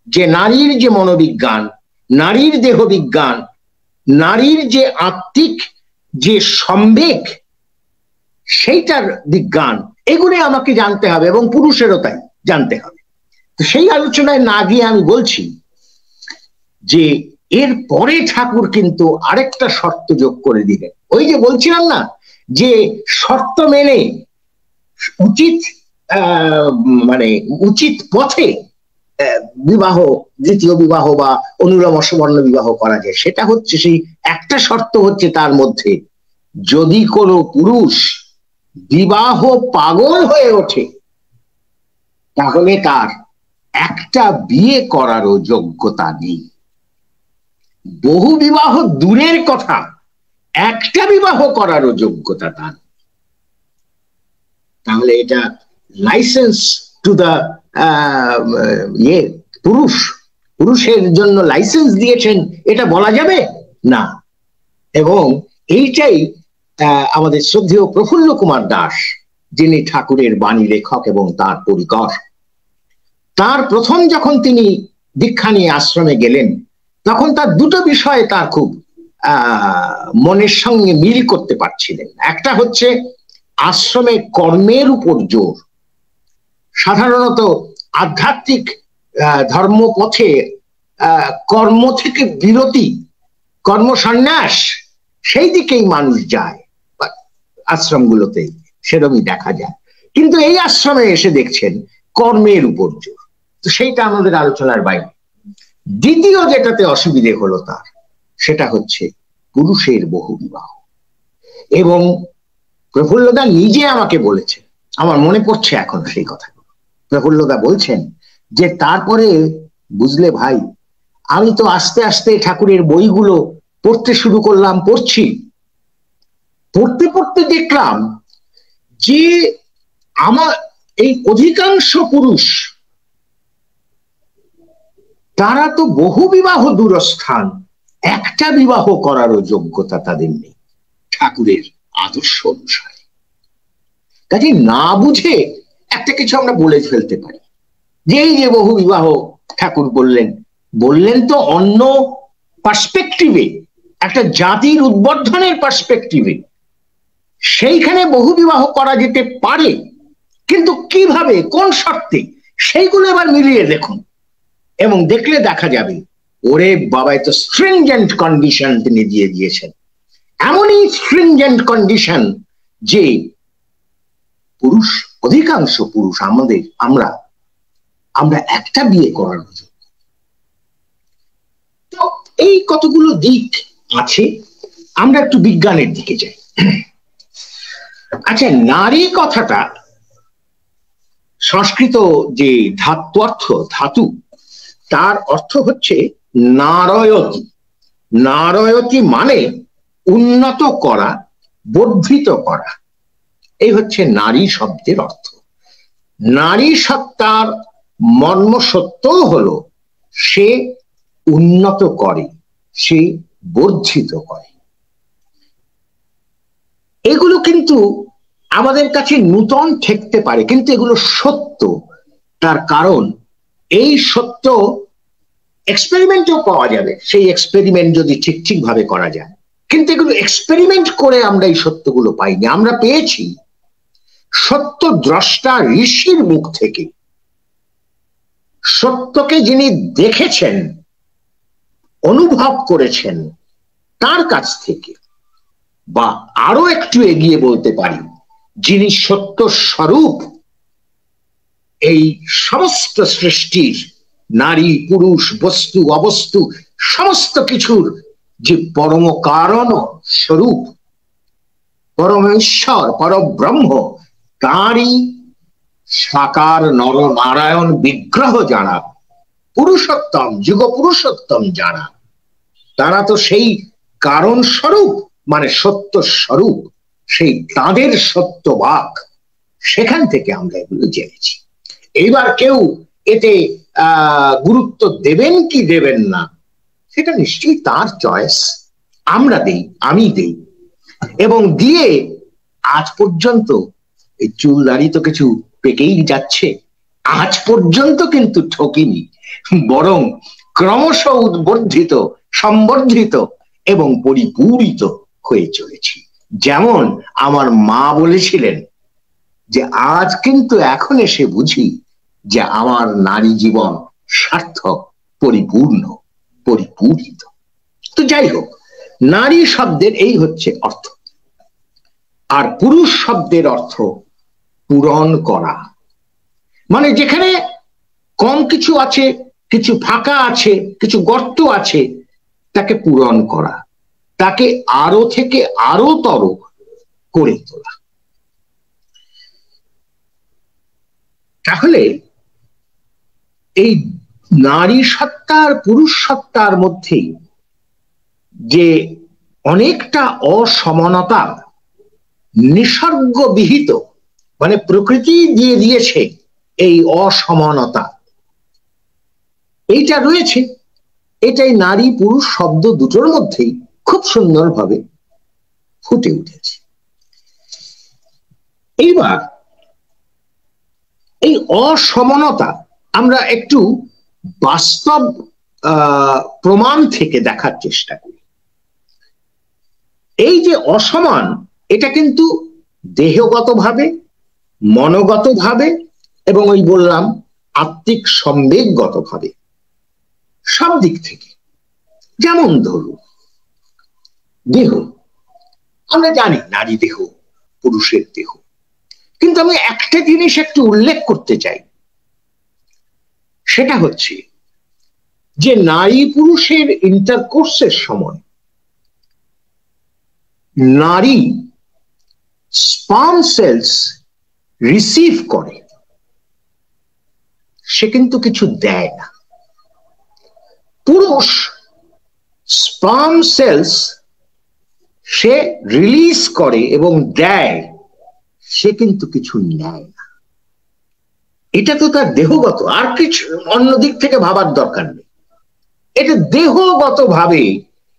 Speaker 1: যে নারীর যে মনোবিজ্ঞান, নারীর দেহ বিজ্ঞান, নারীর যে আত্মিক যে সম্বেগ, সেইটার বিজ্ঞান, এগুলো আমাকে জানতে হবে, এবং পুরুষেরও তাই জানতে হবে। তো সেই আলোচনায় না গিয়ে আমি বলছি যে এর পরে ঠাকুর কিন্তু আরেকটা শর্ত যোগ করে দিলেন। ওই যে বলছিলাম না যে শর্ত মেনে উচিত মানে উচিত পথে বিবাহ, দ্বিতীয় বিবাহ বা অনুলোম অসবর্ণ বিবাহ করা যায়, সেটা হচ্ছে সেই একটা শর্ত হচ্ছে তার মধ্যে, যদি কোনো পুরুষ বিবাহ পাগল হয়ে ওঠে তাহলে তার একটা বিয়ে করারও যোগ্যতা নেই। বহু বিবাহ দূরের কথা, একটা বিবাহ করারও যোগ্যতা তার। তাহলে এটা লাইসেন্স টু দা পুরুষের জন্য লাইসেন্স দিয়েছেন, এটা বলা যাবে না। এবং এইটাই আমাদের শ্রদ্ধেয় প্রফুল্ল কুমার দাস, যিনি ঠাকুরের বাণী লেখক এবং তার পরিকর, তার প্রথম যখন তিনি দীক্ষা নিয়ে আশ্রমে গেলেন, তখন তার দুটো বিষয়ে তার খুব মনের সঙ্গে মিল করতে পারছিলেন। একটা হচ্ছে আশ্রমে কর্মের উপর জোর। সাধারণত আধ্যাত্মিক ধর্মপথে কর্ম থেকে বিরতি, কর্মসন্ন্যাস, সেই দিকেই মানুষ যায় আশ্রমগুলোতে, সেরকমই দেখা যায়। কিন্তু এই আশ্রমে এসে দেখছেন কর্মের উপর জোর, তো সেইটা আমাদের আলোচনার বাইরে। দ্বিতীয় যেটাতে অসুবিধে হলো তার, সেটা হচ্ছে পুরুষের বহু বিবাহ। এবং প্রফুল্লদা নিজে আমাকে বলেছেন, আমার মনে পড়ছে এখন সেই কথাগুলো। প্রফুল্লদা বলছেন যে তারপরে বুঝলে ভাই, আমি তো আস্তে আস্তে ঠাকুরের বইগুলো পড়তে শুরু করলাম, পড়তে পড়তে দেখলাম যে আমার এই অধিকাংশ পুরুষ, তারা তো বহু বিবাহ দূরস্থান, একটা বিবাহ করারও যোগ্যতা তাদের নেই ঠাকুরের আদর্শ অনুসারে। কাজে না বুঝে একটা কিছু আমরা বলে ফেলতে পারি, যে এই যে বহু বিবাহ ঠাকুর বললেন তো অন্য পার্সপেক্টিভে, একটা জাতির উদ্বর্ধনের পার্সপেক্টিভে, সেইখানে বহু বিবাহ করা যেতে পারে, কিন্তু কিভাবে, কোন শর্তে, সেইগুলো এবার মিলিয়ে দেখুন, এবং দেখলে দেখা যাবে ওরে বাবা, এত স্ট্রিনজেন্ট কন্ডিশন তিনি দিয়ে দিয়েছেন। এমনই স্ট্রিনজেন্ট কন্ডিশন যে পুরুষ, অধিকাংশ পুরুষ আমরা একটা বিয়ে করার জন্য। তো এই কতগুলো দিক আছে, আমরা একটু বিজ্ঞানের দিকে যাই। আচ্ছা, নারী কথাটা সংস্কৃত যে ধাতু, তার অর্থ হচ্ছে নারয়তি। নারয়তি মানে উন্নত করা, বর্ধিত করা, এই হচ্ছে নারী শব্দের অর্থ। নারী সত্তার মর্ম সত্য হলো সে উন্নত করে, সে বর্ধিত করে। এগুলো কিন্তু আমাদের কাছে নূতন ঠেকতে পারে, কিন্তু এগুলো সত্য। তার কারণ এই সত্য এক্সপেরিমেন্টও পাওয়া যাবে, সেই এক্সপেরিমেন্ট যদি ঠিক ভাবে করা যায়। কিন্তু এগুলো এক্সপেরিমেন্ট করে আমরা এই সত্যগুলো পাইনি, আমরা পেয়েছি সত্য দ্রষ্টা ঋষির মুখ থেকে, সত্যকে যিনি দেখেছেন, অনুভব করেছেন, তার কাছ থেকে, বা আরো একটু এগিয়ে বলতে পারি যিনি সত্য স্বরূপ এই সমস্ত সৃষ্টির, নারী পুরুষ বস্তু অবস্তু সমস্ত কিছুর যে পরম কারণ স্বরূপ, পরমেশ্বর পরব্রহ্ম, তারই সাকার নর নারায়ণ বিগ্রহ যারা, পুরুষোত্তম যুগ পুরুষোত্তম যারা, তারা তো সেই কারণ স্বরূপ, মানে সত্য স্বরূপ, সেই তাদের সত্য বাক, সেখান থেকে আমরা এগুলো জেনেছি। এইবার কেউ এতে গুরুত্ব দেবেন কি দেবেন না, সেটা নিশ্চয়ই তার চয়েস। আমরা দেই, আমি দেই, এবং দিয়ে আজ পর্যন্ত এই চুল দাড়ি তো কিছু পেকেই যাচ্ছে, আজ পর্যন্ত কিন্তু ঠকিনি, বরং ক্রমশ উদ্বর্ধিত, সম্বর্ধিত এবং পরিপূরিত হয়ে চলেছি। যেমন আমার মা বলেছিলেন যে আজ কিন্তু এখন এসে বুঝি যে আমার নারী জীবন সার্থক, পরিপূর্ণ, পরিপূরিত। তো যাই হোক, নারী শব্দের এই হচ্ছে অর্থ। আর পুরুষ শব্দের অর্থ পূরণ করা, মানে যেখানে কম কিছু আছে, কিছু ফাঁকা আছে, কিছু গর্ত আছে, তাকে পূরণ করা, তাকে আরো থেকে আরো তর করে তোলা। তাহলে এই নারী সত্তার পুরুষ সত্তার মধ্যে যে অনেকটা অসমানতা নিসর্গ বিহিত, মানে প্রকৃতি দিয়ে দিয়েছে এই অসমানতা, এইটা রয়েছে, এটাই নারী পুরুষ শব্দ দুটোর মধ্যেই খুব সুন্দরভাবে ফুটে উঠেছে। এইবার এই অসমানতা আমরা একটু বাস্তব প্রমাণ থেকে দেখার চেষ্টা করি। এই যে অসমান, এটা কিন্তু দেহগতভাবে, মনোগতভাবে এবং ওই বললাম আত্মিক সম্বেগগতভাবে, সব দিক থেকে। যেমন ধরুন দেহ, আমরা জানি নারী দেহ পুরুষের দেহ, কিন্তু আমি একটা জিনিস একটু উল্লেখ করতে চাই, সেটা হচ্ছে যে নারী পুরুষের ইন্টারকোর্সের সময় নারী স্পার্ম সেলস রিসিভ করে, সে কিন্তু কিছু দেয় না। পুরুষ স্পার্ম সেলস সে রিলিজ করে এবং দেয়, সে কিন্তু কিছু নেয় না। এটা তো তার দেহগত, আর কিছু অন্য দিক থেকে ভাবার দরকার নেই। এটা দেহগত ভাবে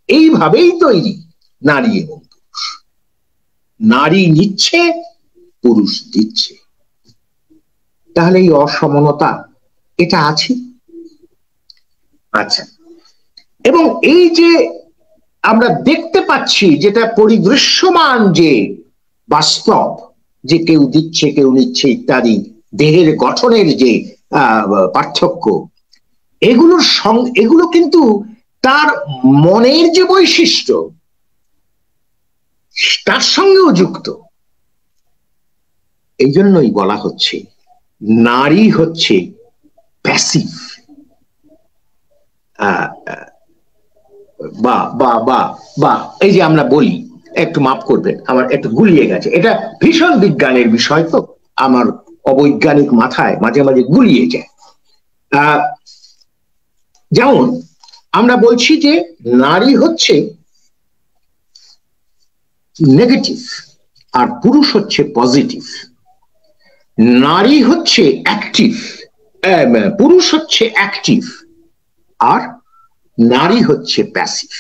Speaker 1: এইভাবেই তৈরি নারী এবং পুরুষ। নারী নিচ্ছে, পুরুষ দিচ্ছে। তাহলে এই অসমানতা এটা আছে। আচ্ছা, এবং এই যে আমরা দেখতে পাচ্ছি, যেটা পরিদৃশ্যমান, যে বাস্তব, যে কেউ দিচ্ছে কেউ নিচ্ছে ইত্যাদি, দেহের গঠনের যে পার্থক্য, এগুলো কিন্তু তার মনের যে বৈশিষ্ট্য, তার সঙ্গেও যুক্ত। এই জন্যই বলা হচ্ছে নারী হচ্ছে প্যাসিভ, বা বা বা বা এই যে আমরা বলি, একটু মাফ করবেন আমার একটু গুলিয়ে গেছে, এটা ভীষণ বিজ্ঞানের বিষয়, তো আমার অবৈজ্ঞানিক মাথায় মাঝে মাঝে গুলিয়ে যায়। যেমন আমরা বলছি যে নারী হচ্ছে নেগেটিভ আর পুরুষ হচ্ছে পজিটিভ। নারী হচ্ছে অ্যাক্টিভ, পুরুষ হচ্ছে অ্যাক্টিভ, আর নারী হচ্ছে প্যাসিভ।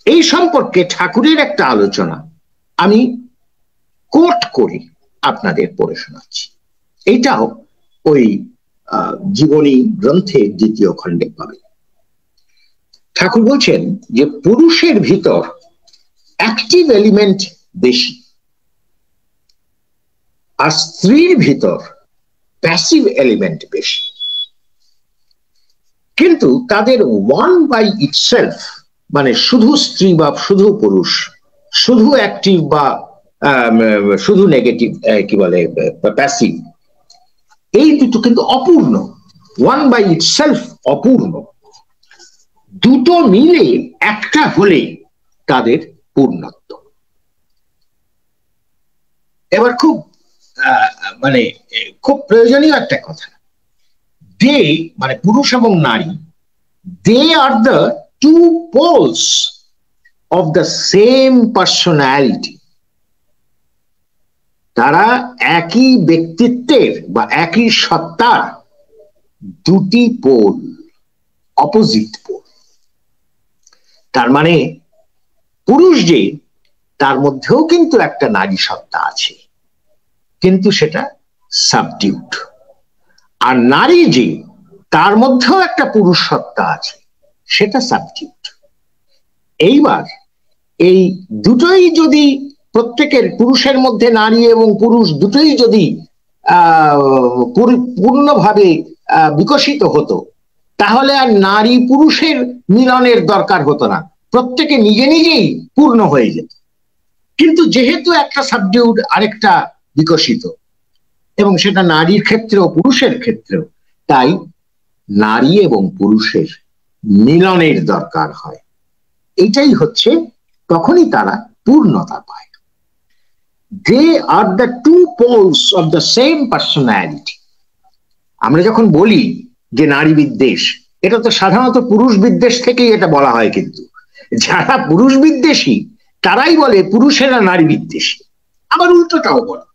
Speaker 1: এই সম্পর্কে ঠাকুরের একটা আলোচনা আমি কোট করে আপনাদের পড়ে শোনাচ্ছি। এটাও ওই জীবনী গ্রন্থের দ্বিতীয় খণ্ডে পাবে। ঠাকুর বলছেন যে পুরুষের ভিতর অ্যাক্টিভ এলিমেন্ট বেশি, আর স্ত্রীর ভিতর প্যাসিভ এলিমেন্ট বেশি। কিন্তু তাদের ওয়ান বাই ইটসেলফ, মানে শুধু স্ত্রী বা শুধু পুরুষ, শুধু অ্যাক্টিভ বা শুধু নেগেটিভ, কি বলে প্যাসিভ, এই দুটো কিন্তু অপূর্ণ। ওয়ান বাই ইটসেলফ অপূর্ণ, দুটো মিলে একটা হলে তাদের পূর্ণত্ব। এবার খুব মানে খুব প্রয়োজনীয় একটা কথা, দে মানে পুরুষ এবং নারী, they are the two poles of the same personality. তারা একই ব্যক্তিত্বের বা একই সত্তার দুটি পোল, অপোজিট পোল। তার মানে পুরুষ যে, তার মধ্যেও কিন্তু একটা নারী সত্তা আছে, কিন্তু সেটা সাবডিউড। আর নারী যে, তার মধ্যেও একটা পুরুষ সত্তা আছে, সেটা সাবডিউড। এইবার এই দুটোই যদি প্রত্যেকের, পুরুষের মধ্যে নারী এবং পুরুষ দুটোই যদি পূর্ণভাবে বিকশিত হতো, তাহলে আর নারী পুরুষের মিলনের দরকার হতো না, প্রত্যেকে নিজে নিজেই পূর্ণ হয়ে যেত। কিন্তু যেহেতু একটা সাবডিউড আরেকটা বিকশিত, এবং সেটা নারীর ক্ষেত্রেও পুরুষের ক্ষেত্রেও, তাই নারী এবং পুরুষের মিলনের দরকার হয়। এটাই হচ্ছে, তখনই তারা পূর্ণতা পায়। They are the two poles of the same personality. আমরা যখন বলি যে নারী বিদ্বেষ, এটা তো সাধারণত পুরুষ বিদ্বেষ থেকেই এটা বলা হয়, কিন্তু যারা পুরুষ বিদ্বেষী তারাই বলে পুরুষেরা নারী বিদ্বেষী। আবার উল্টোটাও বলে,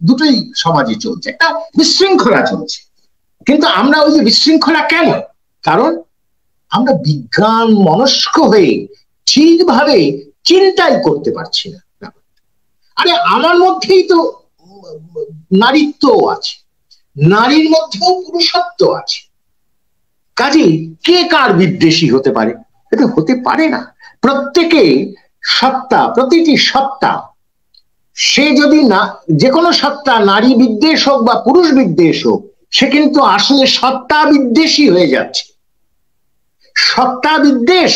Speaker 1: দুটোই সমাজে চলছে, একটা বিশৃঙ্খলা চলছে। কিন্তু আমরা ওই যে বিশৃঙ্খলা কেন? কারণ আমরা বিজ্ঞান মনস্ক হয়ে ঠিকভাবে চিন্তাই করতে পারছি না। আরে আমার মধ্যেই তো নারীত্ব আছে, নারীর মধ্যেও পুরুষত্ব আছে, কাজেই কে কার বিদ্বেষী হতে পারে? এটা হতে পারে না। প্রত্যেকে সত্তা, প্রতিটি সত্তা, সে যদি না, যে কোনো সত্তা নারী বিদ্বেষ হোক বা পুরুষ বিদ্বেষ হোক, সে কিন্তু আসলে সত্তা বিদ্বেষী হয়ে যাচ্ছে। সত্তা বিদ্বেষ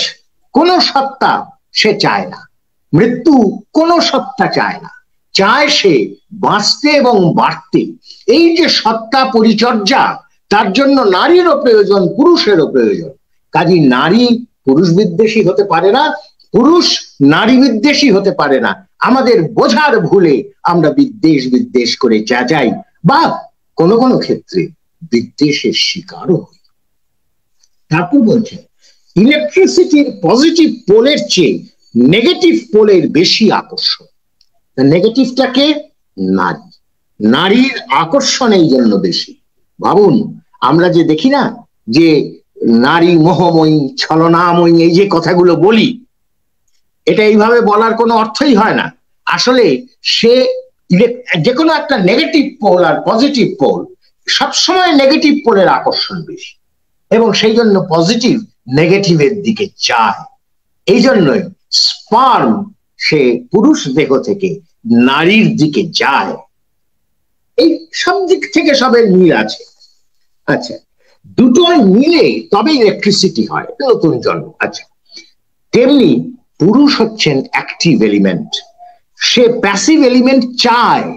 Speaker 1: কোন সত্তা সে চায় না, মৃত্যু কোন সত্তা চায় না, চায় সে বাঁচতে এবং বাড়তে। এই যে সত্তা পরিচর্যা, তার জন্য নারীরও প্রয়োজন, পুরুষেরও প্রয়োজন। কাজে নারী পুরুষ বিদ্বেষী হতে পারে না, পুরুষ নারী বিদ্বেষী হতে পারে না। আমাদের বোঝার ভুলে আমরা বিদ্বেষ বিদ্বেষ করে চেঁচাই, বা কোনো কোনো ক্ষেত্রে বিদ্বেষের শিকারও হই। তারপর বলছেন, ইলেকট্রিসিটির পজিটিভ পোলের চেয়ে নেগেটিভ পোলের বেশি আকর্ষণ। নেগেটিভটাকে নারী, নারীর আকর্ষণ এই জন্য বেশি। ভাবুন, আমরা যে দেখি না যে নারী মোহময়ী, ছলনাময়ী, এই যে কথাগুলো বলি, এটা এইভাবে বলার কোনো অর্থই হয় না। আসলে সে যে কোনো একটা নেগেটিভ পোল আর পজিটিভ পোল, সবসময় নেগেটিভ পোলের আকর্ষণ বেশি, এবং সেই জন্য পজিটিভ নেগেটিভের দিকে যায়। এই জন্যই স্পার্ম সে পুরুষ দেহ থেকে নারীর দিকে যায়। এই সব দিক থেকে সবের মিল আছে। আচ্ছা, দুটোই মিলে তবে ইলেকট্রিসিটি হয়, নতুন জন্ম। আচ্ছা, তেমনি পুরুষ হচ্ছেন অ্যাক্টিভ এলিমেন্ট, সে প্যাসিভ এলিমেন্ট চায়,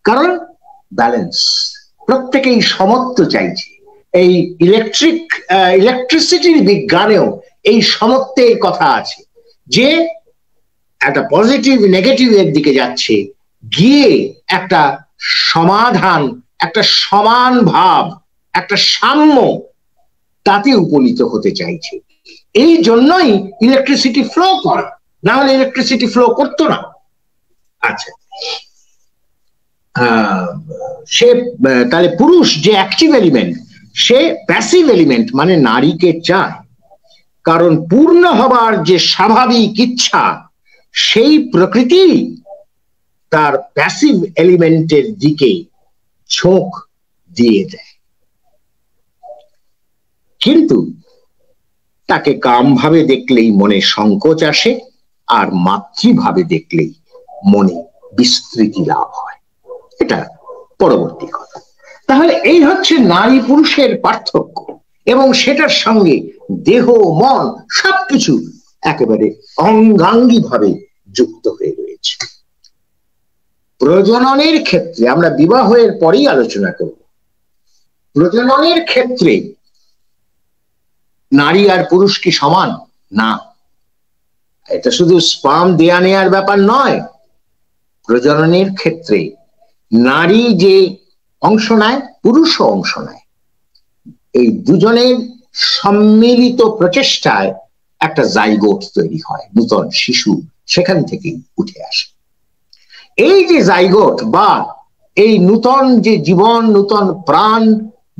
Speaker 1: কারণ ব্যালেন্স, প্রত্যেকেই সমত্ব চাইছে। এই ইলেকট্রিসিটির বিজ্ঞানেও এই সমত্বের কথা আছে, যে একটা পজিটিভ নেগেটিভের দিকে যাচ্ছে, গিয়ে একটা সমাধান, একটা সমান ভাব, একটা সাম্য, তাতে উপনীত হতে চাইছে। এই জন্যই ইলেকট্রিসিটি ফ্লো করে, না হলে ইলেকট্রিসিটি ফ্লো করতো না। আচ্ছা, সে তাহলে পুরুষ যে অ্যাক্টিভ এলিমেন্ট, সে প্যাসিভ এলিমেন্ট মানে নারীকে চায়, কারণ পূর্ণ হবার যে স্বাভাবিক ইচ্ছা, সেই প্রকৃতি তার প্যাসিভ এলিমেন্টের দিকে ঝোঁক দিয়ে দেয়। কিন্তু তাকে কামভাবে দেখলেই মনে সংকোচ আসে, আর মাতৃভাবে দেখলেই মনে বিস্তৃতি লাভ হয়। এটা পরবর্তী কথা। তাহলে এই হচ্ছে নারী পুরুষের পার্থক্য, এবং সেটার সঙ্গে দেহ মন সবকিছু একেবারে অঙ্গাঙ্গী ভাবে যুক্ত হয়ে রয়েছে। প্রজননের ক্ষেত্রে আমরা বিবাহের পরেই আলোচনা করব। প্রজননের ক্ষেত্রে নারী আর পুরুষ কি সমান? না, এটা শুধু স্পাম দেয়া নেয়ার ব্যাপার নয়। প্রজননের ক্ষেত্রে নারী যে অংশ নেয়, পুরুষও অংশ নেয়। এই দুজনের সম্মিলিত প্রচেষ্টায় একটা জাইগোট তৈরি হয়, নূতন শিশু সেখান থেকেই উঠে আসে। এই যে জাইগোট বা এই নূতন যে জীবন, নূতন প্রাণ,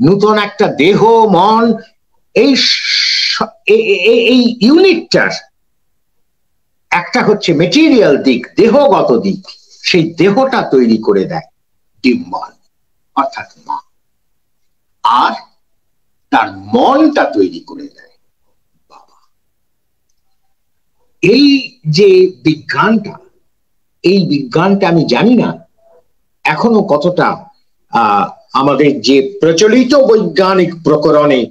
Speaker 1: নূতন একটা দেহ মন, এই এই ইউনিটটার একটা হচ্ছে মেটেরিয়াল দিক, দেহগত দিক। সেই দেহটা তৈরি করে দেয় ডিম্বাণু অর্থাৎ মা, আর তার মনটা তৈরি করে দেয় বাবা। এই যে বিজ্ঞানটা, এই বিজ্ঞানটা আমি জানি না এখনো কতটা আমাদের যে প্রচলিত বৈজ্ঞানিক প্রকরণে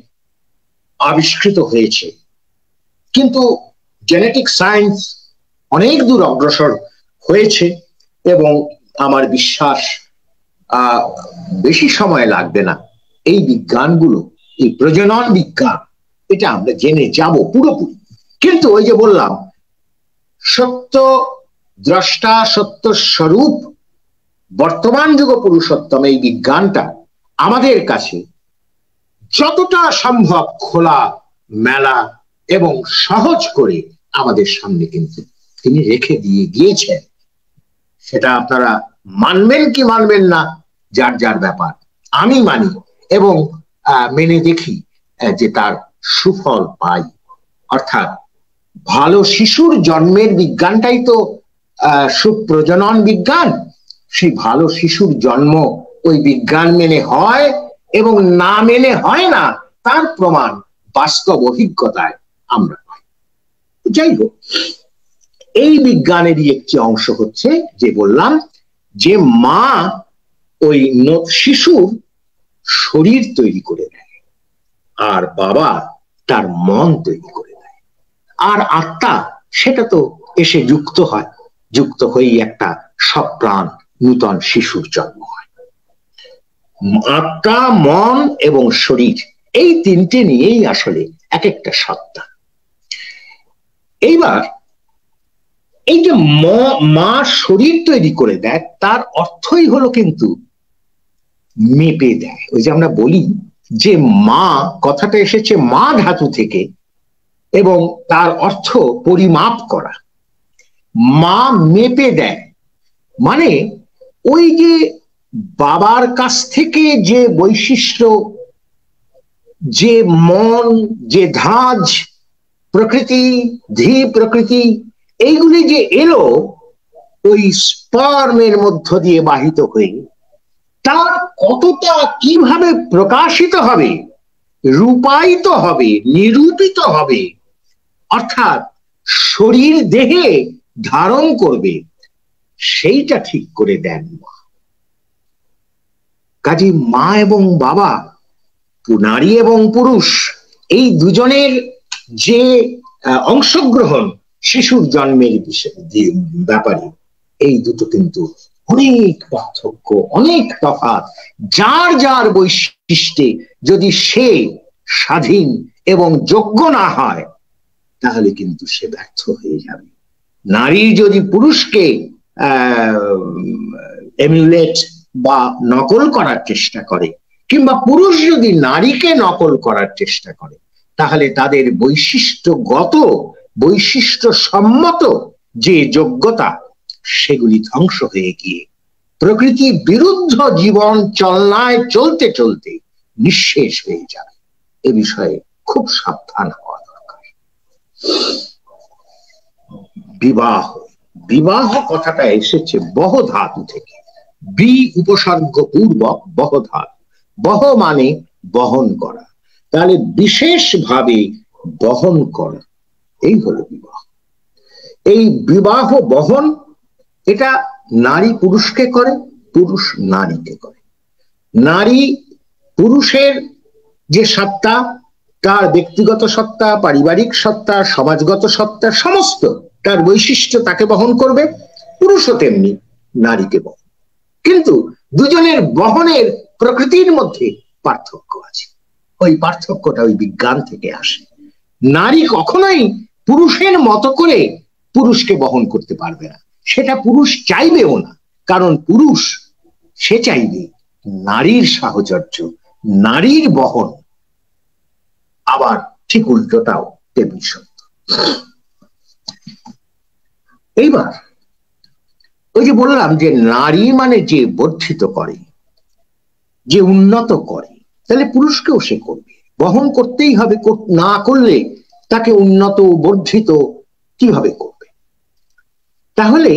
Speaker 1: আবিষ্কৃত হয়েছে, কিন্তু জেনেটিক সায়েন্স অনেক দূর অগ্রসর হয়েছে এবং আমার বিশ্বাস বেশি সময় লাগবে না এই বিজ্ঞানগুলো, এই প্রজনন বিজ্ঞান, এটা আমরা জেনে যাব পুরোপুরি। কিন্তু ওই যে বললাম, সত্য দ্রষ্টা, সত্য স্বরূপ, বর্তমান যুগ পুরুষোত্তম, এই বিজ্ঞানটা আমাদের কাছে যতটা সম্ভব খোলা মেলা এবং সহজ করে আমাদের সামনে কিন্তু তিনি রেখে দিয়ে গিয়েছেন। সেটা আপনারা মানবেন কি মানবেন না, যার যার ব্যাপার। আমি মানি এবং মেনে দেখি যে তার সুফল পাই। অর্থাৎ ভালো শিশুর জন্মের বিজ্ঞানটাই তো সুপ্রজনন বিজ্ঞান। সেই ভালো শিশুর জন্ম ওই বিজ্ঞান মেনে হয় এবং না মেনে হয় না, তার প্রমাণ বাস্তব অভিজ্ঞতায় আমরা পাই। যাই হোক, এই বিজ্ঞানেরই একটি অংশ হচ্ছে যে বললাম যে মা ওই শিশুর শরীর তৈরি করে দেয়, আর বাবা তার মন তৈরি করে দেয়, আর আত্মা সেটা তো এসে যুক্ত হয়, যুক্ত হয়েই একটা সপ্রাণ নূতন শিশুর জন্ম হয়। আত্মা, মন এবং শরীর, এই তিনটে নিয়েই আসলে এক একটা সত্তা। এইবার এই যে মা শরীর তৈরি করে দেয়, তার অর্থই হলো কিন্তু মেপে দেয়। ওই যে আমরা বলি যে মা কথাটা এসেছে মা ধাতু থেকে, এবং তার অর্থ পরিমাপ করা। মা মেপে দেয় মানে ওই যে বাবার কাছ থেকে যে বৈশিষ্ট্য, যে মন, যে ধাঁজ প্রকৃতি, ধী প্রকৃতি, এইগুলি যে এলো ওই স্পার্মের মধ্য দিয়ে বাহিত হয়ে, তার কতটা কিভাবে প্রকাশিত হবে, রূপায়িত হবে, নিরূপিত হবে, অর্থাৎ শরীর দেহে ধারণ করবে, সেইটা ঠিক করে দেন মা। কাজে মা এবং বাবা, নারী এবং পুরুষ, এই দুজনের যে অংশগ্রহণ শিশুর জন্মের ব্যাপারে, এই দুটো কিন্তু অনেক পার্থক্য, অনেক তফাৎ। যার যার বৈশিষ্ট্যে যদি সে স্বাধীন এবং যোগ্য না হয়, তাহলে কিন্তু সে ব্যর্থ হয়ে যাবে। নারী যদি পুরুষকে এমুলেট বা নকল করার চেষ্টা করে, কিংবা পুরুষ যদি নারীকে নকল করার চেষ্টা করে, তাহলে তাদের বৈশিষ্ট্যগত, বৈশিষ্ট্য সম্মত যে যোগ্যতা, সেগুলি ধ্বংস হয়ে গিয়ে প্রকৃতি বিরুদ্ধ জীবন চলনায় চলতে চলতে নিঃশেষ হয়ে যাবে। এ বিষয়ে খুব সাবধান হওয়া দরকার। বিবাহ, বিবাহ কথাটা এসেছে বহ ধাতু থেকে, বি উপসর্গ পূর্বক বহ ধাতু। বহ মানে বহন করা, তাহলে বিশেষভাবে বহন করা, এই হলো বিবাহ। এই বিবাহ বহন, এটা নারী পুরুষকে করে, পুরুষ নারীকে করে। নারী পুরুষের যে সত্তা, তার ব্যক্তিগত সত্তা, পারিবারিক সত্তা, সমাজগত সত্তা, সমস্ত তার বৈশিষ্ট্য তাকে বহন করবে, পুরুষও তেমনি নারীকে বহন। কিন্তু দুজনের বহনের প্রকৃতির মধ্যে পার্থক্য আছে। ওই পার্থক্যটা ওই বিজ্ঞান থেকে আসে। নারী কখনোই পুরুষের মতো করে পুরুষকে বহন করতে পারবে না, সেটা পুরুষ চাইবেও না। কারণ পুরুষ সে চাইবে নারীর সাহচর্য, নারীর বহন। আবার ঠিক উল্টোটাও তেমনি সত্য। এইবার ওই যে বললাম যে নারী মানে যে বর্ধিত করে, যে উন্নত করে, তাহলে পুরুষকেও সে করবে, বহন করতেই হবে। না করলে তাকে উন্নত বর্ধিত কিভাবে করবে? তাহলে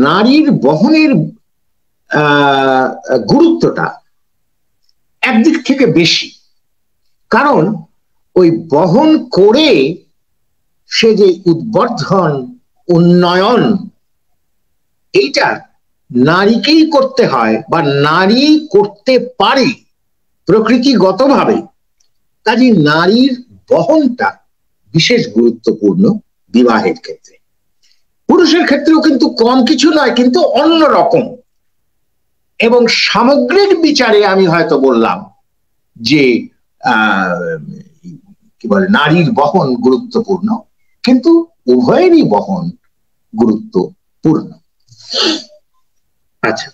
Speaker 1: নারীর বহনের গুরুত্বটা একদিক থেকে বেশি। কারণ ওই বহন করে সে যে উদ্বর্ধন, উন্নয়ন, এইটা নারীকেই করতে হয় বা নারী করতে পারে প্রকৃতিগতভাবে। কাজে নারীর বহনটা বিশেষ গুরুত্বপূর্ণ বিবাহের ক্ষেত্রে। পুরুষের ক্ষেত্রেও কিন্তু কম কিছু নয়, কিন্তু অন্য রকম। এবং সামগ্রিক বিচারে আমি হয়তো বললাম যে কি বলে, নারীর বহন গুরুত্বপূর্ণ, কিন্তু উভয়েরই বহন গুরুত্বপূর্ণ। আচ্ছা,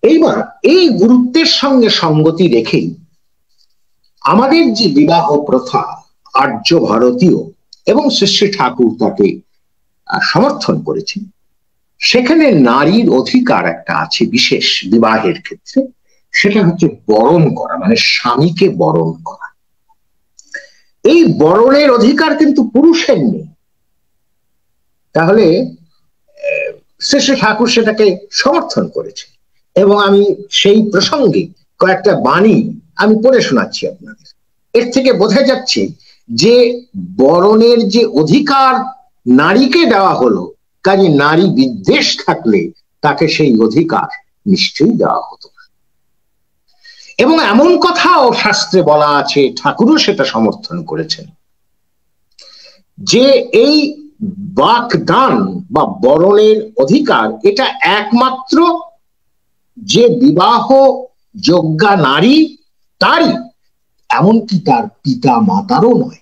Speaker 1: এইবার এই গুরুত্বের সঙ্গে সঙ্গতি রেখেই আমাদের যে বিবাহ প্রথা আর্য ভারতীয়, এবং শ্রী শ্রী ঠাকুর তাকে সমর্থন করেছেন, সেখানে নারীর অধিকার একটা আছে বিশেষ বিবাহের ক্ষেত্রে। সেটা হচ্ছে বরণ করা, মানে স্বামীকে বরণ করা। এই বরণের অধিকার কিন্তু পুরুষের নেই। তাহলে শ্রী শ্রী ঠাকুর সেটাকে সমর্থন করেছে, এবং আমি সেই প্রসঙ্গে কয়েকটা বাণী আমি পড়ে শোনাচ্ছি আপনাদের। এর থেকে বোঝা যাচ্ছে যে বরণের যে অধিকার নারীকে দেওয়া হলো, কাজে নারী বিদ্বেষ থাকলে তাকে সেই অধিকার নিশ্চয়ই দেওয়া হতো না। এবং এমন কথাও শাস্ত্রে বলা আছে, ঠাকুরও সেটা সমর্থন করেছেন, যে এই বাকদান বা বরণের অধিকার এটা একমাত্র যে বিবাহ যোগ্যা নারী তারই, এমনকি তার পিতা মাতারও নয়।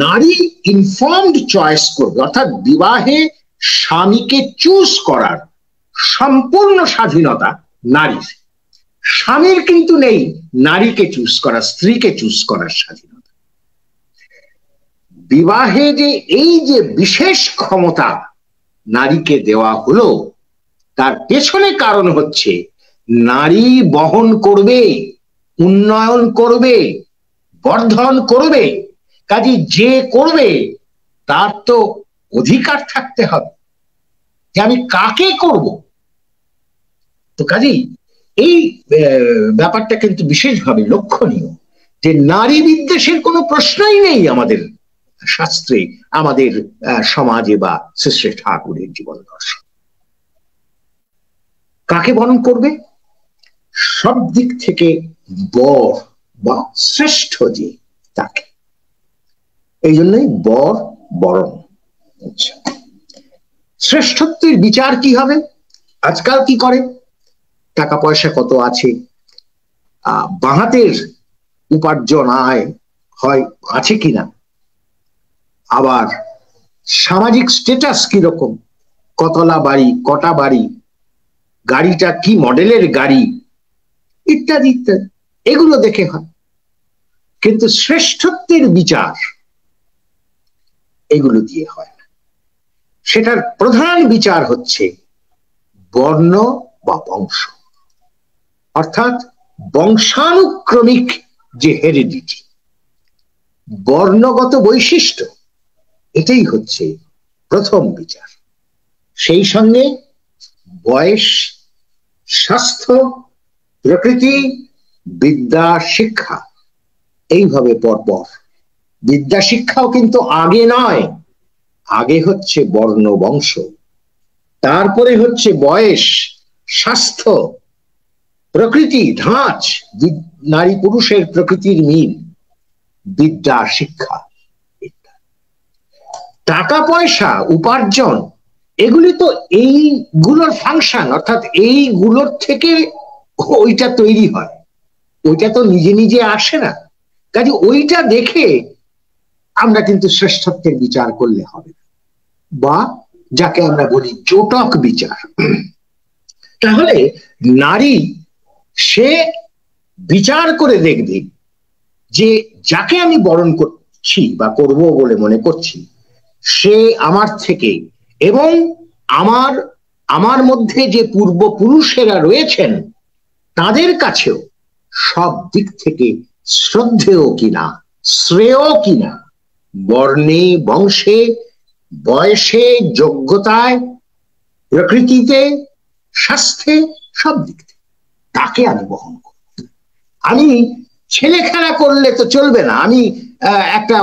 Speaker 1: নারী ইনফর্মড চয়েস করবে, অর্থাৎ বিবাহে স্বামীকে চুজ করার সম্পূর্ণ স্বাধীনতা নারীর। স্বামীর কিন্তু নেই নারীকে চুজ করা, স্ত্রীকে চুজ করার স্বাধীনতা। বিবাহে যে এই যে বিশেষ ক্ষমতা নারীকে দেওয়া হলো, তার পেছনে কারণ হচ্ছে নারী বহন করবে, উন্নয়ন করবে, বর্ধন করবে। কাজে যে করবে তার তো অধিকার থাকতে হবে যে আমি কাকে করব। তো কাজেই এই ব্যাপারটা কিন্তু বিশেষভাবে লক্ষণীয়, যে নারী বিদ্বেষের কোনো প্রশ্নই নেই আমাদের শাস্ত্রে, আমাদের সমাজে বা শ্রী ঠাকুরের জীবন দর্শন। কাকে বরণ করবে? সব দিক থেকে বর বা শ্রেষ্ঠ যে, তাকে। এই জন্যই বর বরণ। শ্রেষ্ঠত্বের বিচার কি হবে? আজকাল কি করে, টাকা পয়সা কত আছে, বাহাতের উপার্জন আয় হয় আছে কিনা, আবার সামাজিক স্ট্যাটাস কিরকম, কতলা বাড়ি, কটা বাড়ি, গাড়িটা কি মডেলের গাড়ি, ইত্যাদি ইত্যাদি, এগুলো দেখে হয়। কিন্তু শ্রেষ্ঠত্বের বিচার এগুলো দিয়ে হয় না। সেটার প্রধান বিচার হচ্ছে বর্ণ বা বংশ, অর্থাৎ বংশানুক্রমিক যে হেরিডিটি, বর্ণগত বৈশিষ্ট্য, এটাই হচ্ছে প্রথম বিচার। সেই সঙ্গে বয়স, স্বাস্থ্য, প্রকৃতি, বিদ্যা, শিক্ষা, এইভাবে পরপর। বিদ্যা শিক্ষাও কিন্তু আগে নয়, আগে হচ্ছে বর্ণ বংশ, তারপরে হচ্ছে বয়স, স্বাস্থ্য, প্রকৃতি ধাঁচ, নারী পুরুষের প্রকৃতির মিল, বিদ্যা শিক্ষা, টাকা পয়সা উপার্জন, এগুলি তো এইগুলোর ফাংশন, অর্থাৎ এইগুলোর থেকে ওইটা তৈরি হয়, ওইটা তো নিজে নিজে আসে না। কাজে ওইটা দেখে আমরা কিন্তু শ্রেষ্ঠত্বের বিচার করলে হবে না, বা যাকে আমরা বলি জোটক বিচার। তাহলে নারী সে বিচার করে দেখবে যে যাকে আমি বরণ করছি বা করব বলে মনে করছি, সে আমার থেকে এবং আমার আমার মধ্যে যে পূর্বপুরুষেরা রয়েছেন তাদের কাছেও সব দিক থেকে শ্রদ্ধেয় কিনা, শ্রেয় কিনা, বর্ণে, বংশে, বয়সে, যোগ্যতায়, প্রকৃতিতে, স্বাস্থ্যে, সব দিক থেকে তাকে আমি বহন করব। আমি ছেলে খেলা করলে তো চলবে না। আমি একটা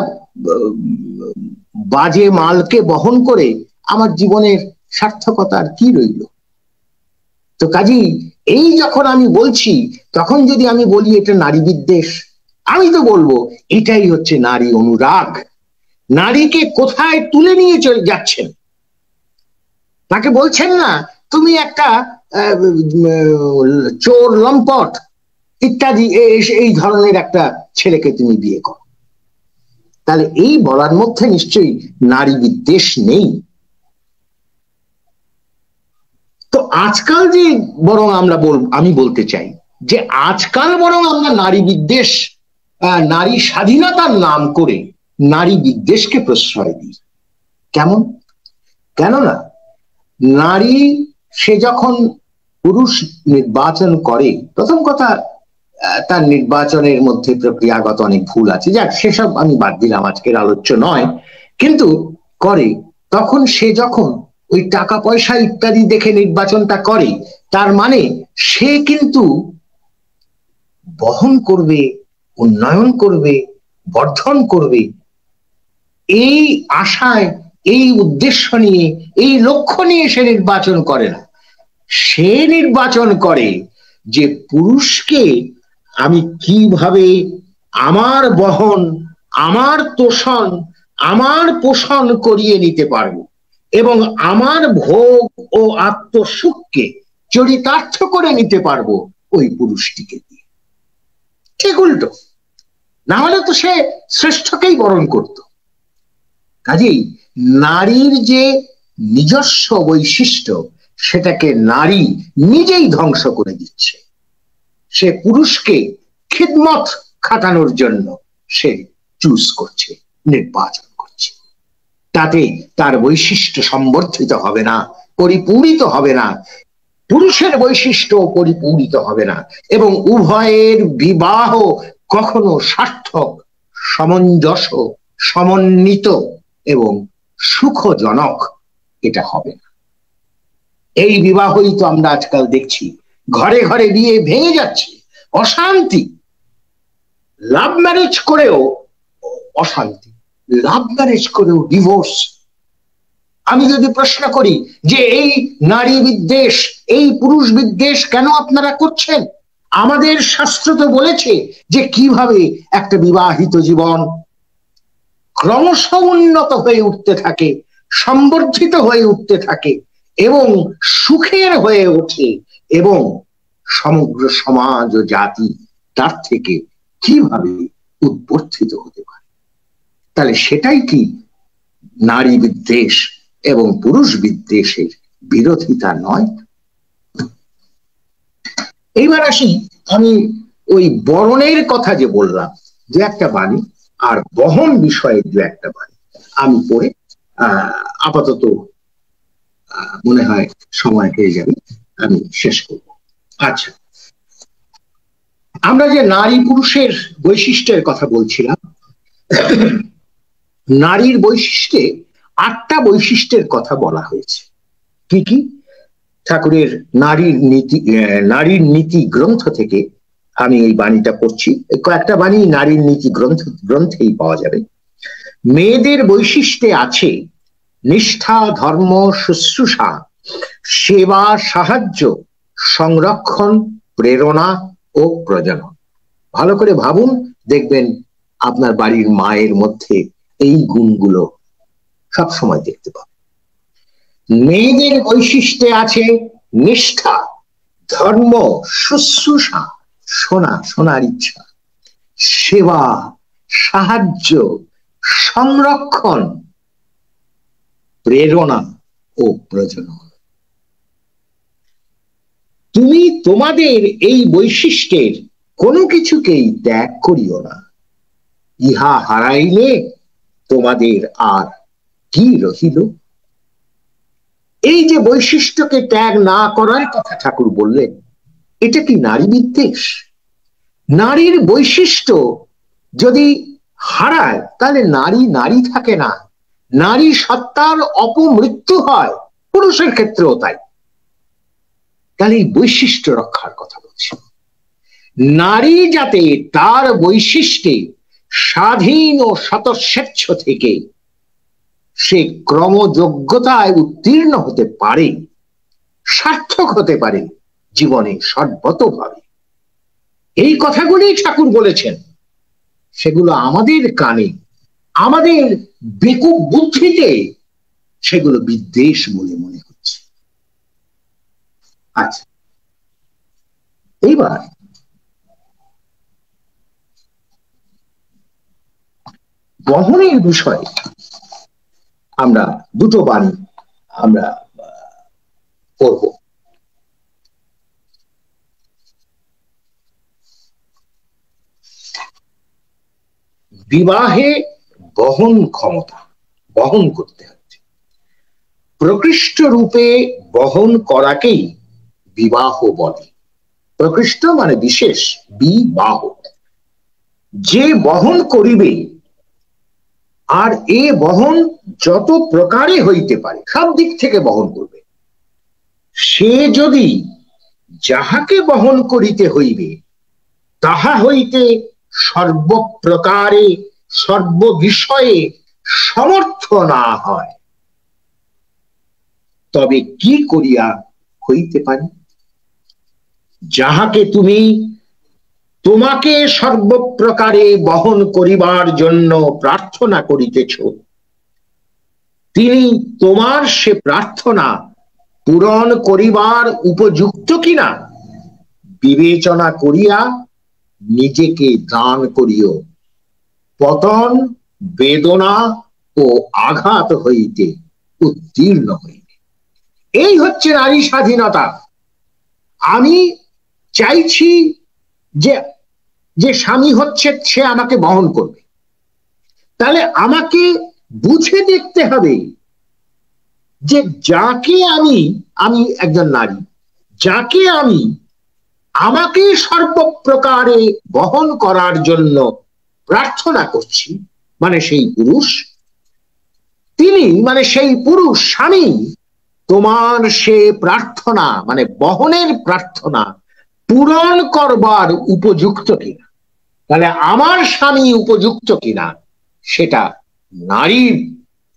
Speaker 1: বাজে মালকে বহন করে আমার জীবনের সার্থকতার কি রইল? তো কাজী এই যখন আমি বলছি, তখন যদি আমি বলি এটা নারী বিদ্বেষ, আমি তো বলবো এটাই হচ্ছে নারী অনুরাগ। নারীকে কোথায় তুলে নিয়ে চলে যাচ্ছেন, তাকে বলছেন না তুমি একটা চোর, লম্পট ইত্যাদি, এই ধরনের একটা ছেলেকে তুমি বিয়ে করো। তাহলে এই বলার মধ্যে নিশ্চয়ই নারী বিদ্বেষ নেই। তো আজকাল যে বরং আমি বলতে চাই যে আজকাল বরং আমরা নারী বিদ্বেষ, নারী স্বাধীনতার নাম করে নারী বিদ্বেষকে প্রশ্রয় দিই। কেমন? কেননা নারী সে যখন পুরুষ নির্বাচন করে, প্রথম কথা তার নির্বাচনের মধ্যে প্রক্রিয়াগত অনেক ভুল আছে, যাক সেসব আমি বাদ দিলাম, আজকের আলোচ্য নয়, কিন্তু করে তখন সে যখন ওই টাকা পয়সা ইত্যাদি দেখে নির্বাচনটা করে, তার মানে সে কিন্তু বহন করবে, উন্নয়ন করবে, বর্ধন করবে, এই আশায়, এই উদ্দেশ্য নিয়ে, এই লক্ষ্য নিয়ে সে নির্বাচন করে না। সে নির্বাচন করে যে পুরুষকে আমি কিভাবে আমার বহন, আমার তোষণ, আমার পোষণ করিয়ে নিতে পারবো এবং আমার ভোগ ও আত্মসুখকে চরিতার্থ করে নিতে পারবো ওই পুরুষটিকে দিয়ে। ঠিক উল্টো, না হলে তো সে শ্রেষ্ঠকেই বরণ করত। কাজেই নারীর যে নিজস্ব বৈশিষ্ট্য, সেটাকে নারী নিজেই ধ্বংস করে দিচ্ছে। সে পুরুষকে খিদমত খাটানোর জন্য সে চুজ করছে, নির্বাচন করছে। তাতে তার বৈশিষ্ট্য সম্বর্ধিত হবে না, পরিপূরিত হবে না, পুরুষের বৈশিষ্ট্য পরিপূরিত হবে না, এবং উভয়ের বিবাহ কখনো সার্থক, সামঞ্জস্য, সমন্বিত এবং সুখজনক এটা হবে না। এই বিবাহই তো আমরা আজকাল দেখছি, ঘরে ঘরে বিয়ে ভেঙে যাচ্ছে, অশান্তি। লাভ ম্যারেজ করেও অশান্তি, লাভ ম্যারেজ করেও ডিভোর্স। আমি যদি প্রশ্ন করি যে এই নারী বিদ্বেষ, এই পুরুষ বিদ্বেষ কেন আপনারা করছেন? আমাদের শাস্ত্র তো বলেছে যে কিভাবে একটা বিবাহিত জীবন ক্রমশ উন্নত হয়ে উঠতে থাকে, সম্বর্ধিত হয়ে উঠতে থাকে এবং সুখের হয়ে ওঠে, এবং সমগ্র সমাজ ও জাতি তার থেকে কিভাবে উদ্বর্ধিত হতে পারে। তাহলে সেটাই কি নারী বিদ্বেষ এবং পুরুষ বিদ্বেষের বিরোধিতা নয়? এইবার আসি আমি ওই বরণের কথা যে বললাম, যে একটা বাণী, আর বহন বিষয়ে যে একটা বাণী আমি পড়ে আপাতত মনে হয় সময় হয়ে যাবে, আমি শেষ করব। আচ্ছা, আমরা যে নারী পুরুষের বৈশিষ্ট্যের কথা বলছিলাম, নারীর বৈশিষ্ট্যে 8টা বৈশিষ্ট্যের কথা বলা হয়েছে। কি কি? ঠাকুরের নারীর নীতি গ্রন্থ থেকে আমি এই বাণীটা পড়ছি। কয়েকটা বাণী নারীর নীতি গ্রন্থেই পাওয়া যাবে। মেয়েদের বৈশিষ্ট্যে আছে নিষ্ঠা, ধর্ম, শুশ্রূষা, সেবা, সাহায্য, সংরক্ষণ, প্রেরণা ও প্রজনন। ভালো করে ভাবুন, দেখবেন আপনার বাড়ির মায়ের মধ্যে এই গুণগুলো সবসময় দেখতে পাবেন। মেয়েদের বৈশিষ্ট্যে আছে নিষ্ঠা, ধর্ম, শুশ্রূষা, শোনার ইচ্ছা, সেবা, সাহায্য, সংরক্ষণ, প্রেরণা ও প্রজনন। তুমি তোমাদের এই বৈশিষ্ট্যের কোনো কিছুকেই ত্যাগ করিও না, ইহা হারাইলে তোমাদের আর কি রহিল। এই যে বৈশিষ্ট্যকে ত্যাগ না করার কথা ঠাকুর বললেন, এটা কি নারী বিদ্বেষ? নারীর বৈশিষ্ট্য যদি হারায় তাহলে নারী নারী থাকে না, নারী সত্তার অপমৃত্যু হয়, পুরুষের ক্ষেত্রেও তাই। তাহলে এই বৈশিষ্ট্য রক্ষার কথা বলছি। নারী যাতে তার বৈশিষ্ট্যে স্বাধীন ও স্বতঃস্বেচ্ছ থেকে সে ক্রমযোগ্যতায় উত্তীর্ণ হতে পারে, সার্থক হতে পারে জীবনে সর্বতভাবে, এই কথাগুলি ঠাকুর বলেছেন। সেগুলো আমাদের কানে, আমাদের বেকুব বুদ্ধিতে সেগুলো বিদ্বেষ বলে মনে হচ্ছে। আচ্ছা, এইবার বহনের বিষয়ে আমরা দুটো বাণী আমরা করব। বিবাহে বহন ক্ষমতা, বহন করতে হচ্ছে, প্রকৃষ্ট রূপে বহন করাকেই বিবাহ বলে। প্রকৃষ্ট মানে বিশেষ, বিবাহ। যে বহন করিবে, আর এ বহন যত প্রকারে হইতে পারে, সব দিক থেকে বহন করবে, সে যদি যাহাকে বহন করিতে হইবে তাহা হইতে সর্বপ্রকারে সর্ববিষয়ে সমর্থ না হয়, তবে কি করিয়া হইতে পারে? যাহাকে তুমি তোমাকে সর্বপ্রকারে বহন করিবার জন্য প্রার্থনা করিতেছ, তিনি তোমার সে প্রার্থনা পূরণ করিবার উপযুক্ত কিনা বিবেচনা করিয়া নিজেকে দান করিও, পতন, বেদনা ও আঘাত হইতে উত্তীর্ণ হইবে। এই হচ্ছে নারী স্বাধীনতা। আমি চাইছি যে যে স্বামী হচ্ছে সে আমাকে বহন করবে, তাহলে আমাকে বুঝে দেখতে হবে যে যাকে আমি একজন নারী, যাকে আমি আমাকে সর্বপ্রকারে বহন করার জন্য প্রার্থনা করছি, মানে সেই পুরুষ, তিনি মানে সেই পুরুষ স্বামী তোমার সে প্রার্থনা মানে বহনের প্রার্থনা পূরণ করবার উপযুক্ত কিনা। তাহলে আমার স্বামী উপযুক্ত কিনা সেটা নারী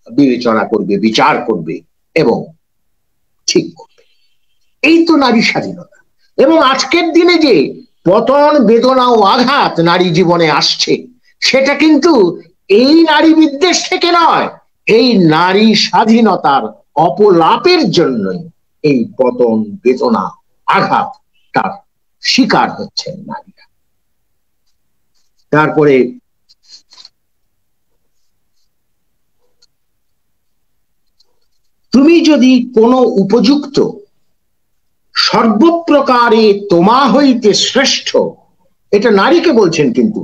Speaker 1: বিবেচনা করবে, বিচার করবে এবং ঠিক করবে। এই তো নারী স্বাধীনতা। এবং আজকের দিনে যে পতন, বেদনা ও আঘাত নারী জীবনে আসছে, সেটা কিন্তু এই নারী বিদ্বেষ থেকে নয়, এই নারী স্বাধীনতার অপলাপের জন্যই এই পতন, বেদনা, আঘাত তার শিকার হচ্ছেন নারীরা। তারপরে তুমি যদি কোনো উপযুক্ত সর্বপ্রকারে তোমা হইতে শ্রেষ্ঠ, এটা নারীকে বলছেন, কিন্তু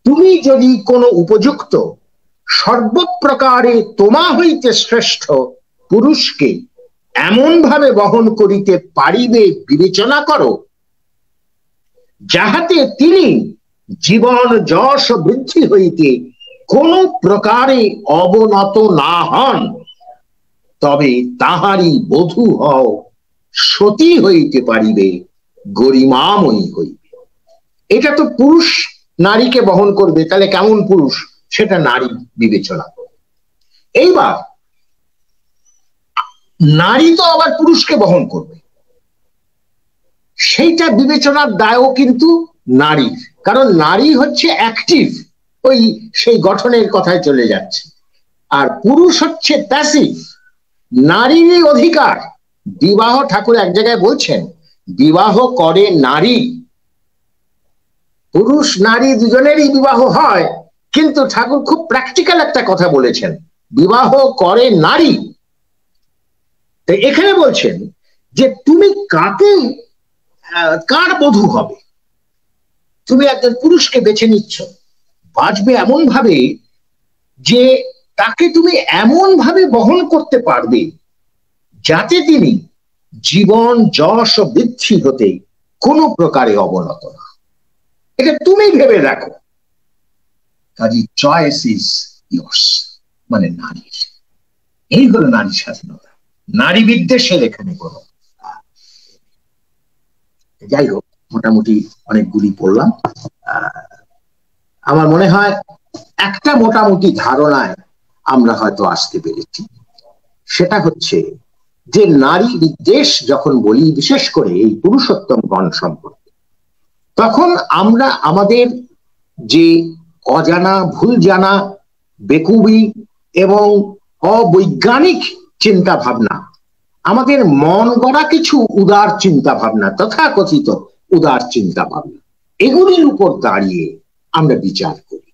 Speaker 1: তুমি যদি কোনো উপযুক্ত সর্বপ্রকারে তোমা হইতে শ্রেষ্ঠ পুরুষকে এমন ভাবে বহন করিতে পারিবে বিবেচনা করো, যাহাতে তিনি জীবন যশ বৃদ্ধি হইতে কোন প্রকারে অবনত না হন, তবে তাহারই বধূ হও, সতী হইতে পারিবে, গরিমাময়ী হইবে। এটা তো পুরুষ নারীকে বহন করবে, তাহলে কেমন পুরুষ সেটা নারী বিবেচনা করবে। এইবার নারী তো আবার পুরুষকে বহন করবে, সেইটা বিবেচনার দায়ও কিন্তু নারীর, কারণ নারী হচ্ছে অ্যাক্টিভ, ওই সেই গঠনের কথায় চলে যাচ্ছে, আর পুরুষ হচ্ছে প্যাসিভ। নারীরই অধিকার বিবাহ, ঠাকুর এক জায়গায় বলছেন বিবাহ করে নারী, পুরুষ নারী দুজনেরই বিবাহ হয়, কিন্তু ঠাকুর খুব প্র্যাকটিক্যাল একটা কথা বলেছেন, বিবাহ করে নারী। তো এখানে বলছেন যে তুমি কাকে, কার বধূ হবে, তুমি একজন পুরুষকে বেছে নিচ্ছ, বাঁচবে এমন ভাবে যে তাকে তুমি এমন ভাবে বহন করতে পারবে যাতে তিনি জীবন যশ ও বৃদ্ধি হতে কোনো প্রকারে অবনত না, এটা তুমি ভেবে রাখো। কাজী চয়েস ইজ ইয়োর্স, মানে নারীর। এই হলো নারী স্বাধীনতা, নারী বিদ্বেষের এখানে কোনো। যাই হোক, মোটামুটি অনেকগুলি পড়লাম। আমার মনে হয় একটা মোটামুটি ধারণায় আমরা হয়তো আসতে পেরেছি, সেটা হচ্ছে যে নারী বিদ্বেষ যখন বলি, বিশেষ করে এই পুরুষোত্তম গণ সম্পর্কে, তখন আমরা আমাদের যে অজানা, ভুল জানা, বেকুবি এবং অবৈজ্ঞানিক চিন্তা ভাবনা, আমাদের মন গড়া কিছু উদার চিন্তা ভাবনা, তথাকথিত উদার চিন্তা ভাবনা, এগুলির উপর দাঁড়িয়ে আমরা বিচার করি।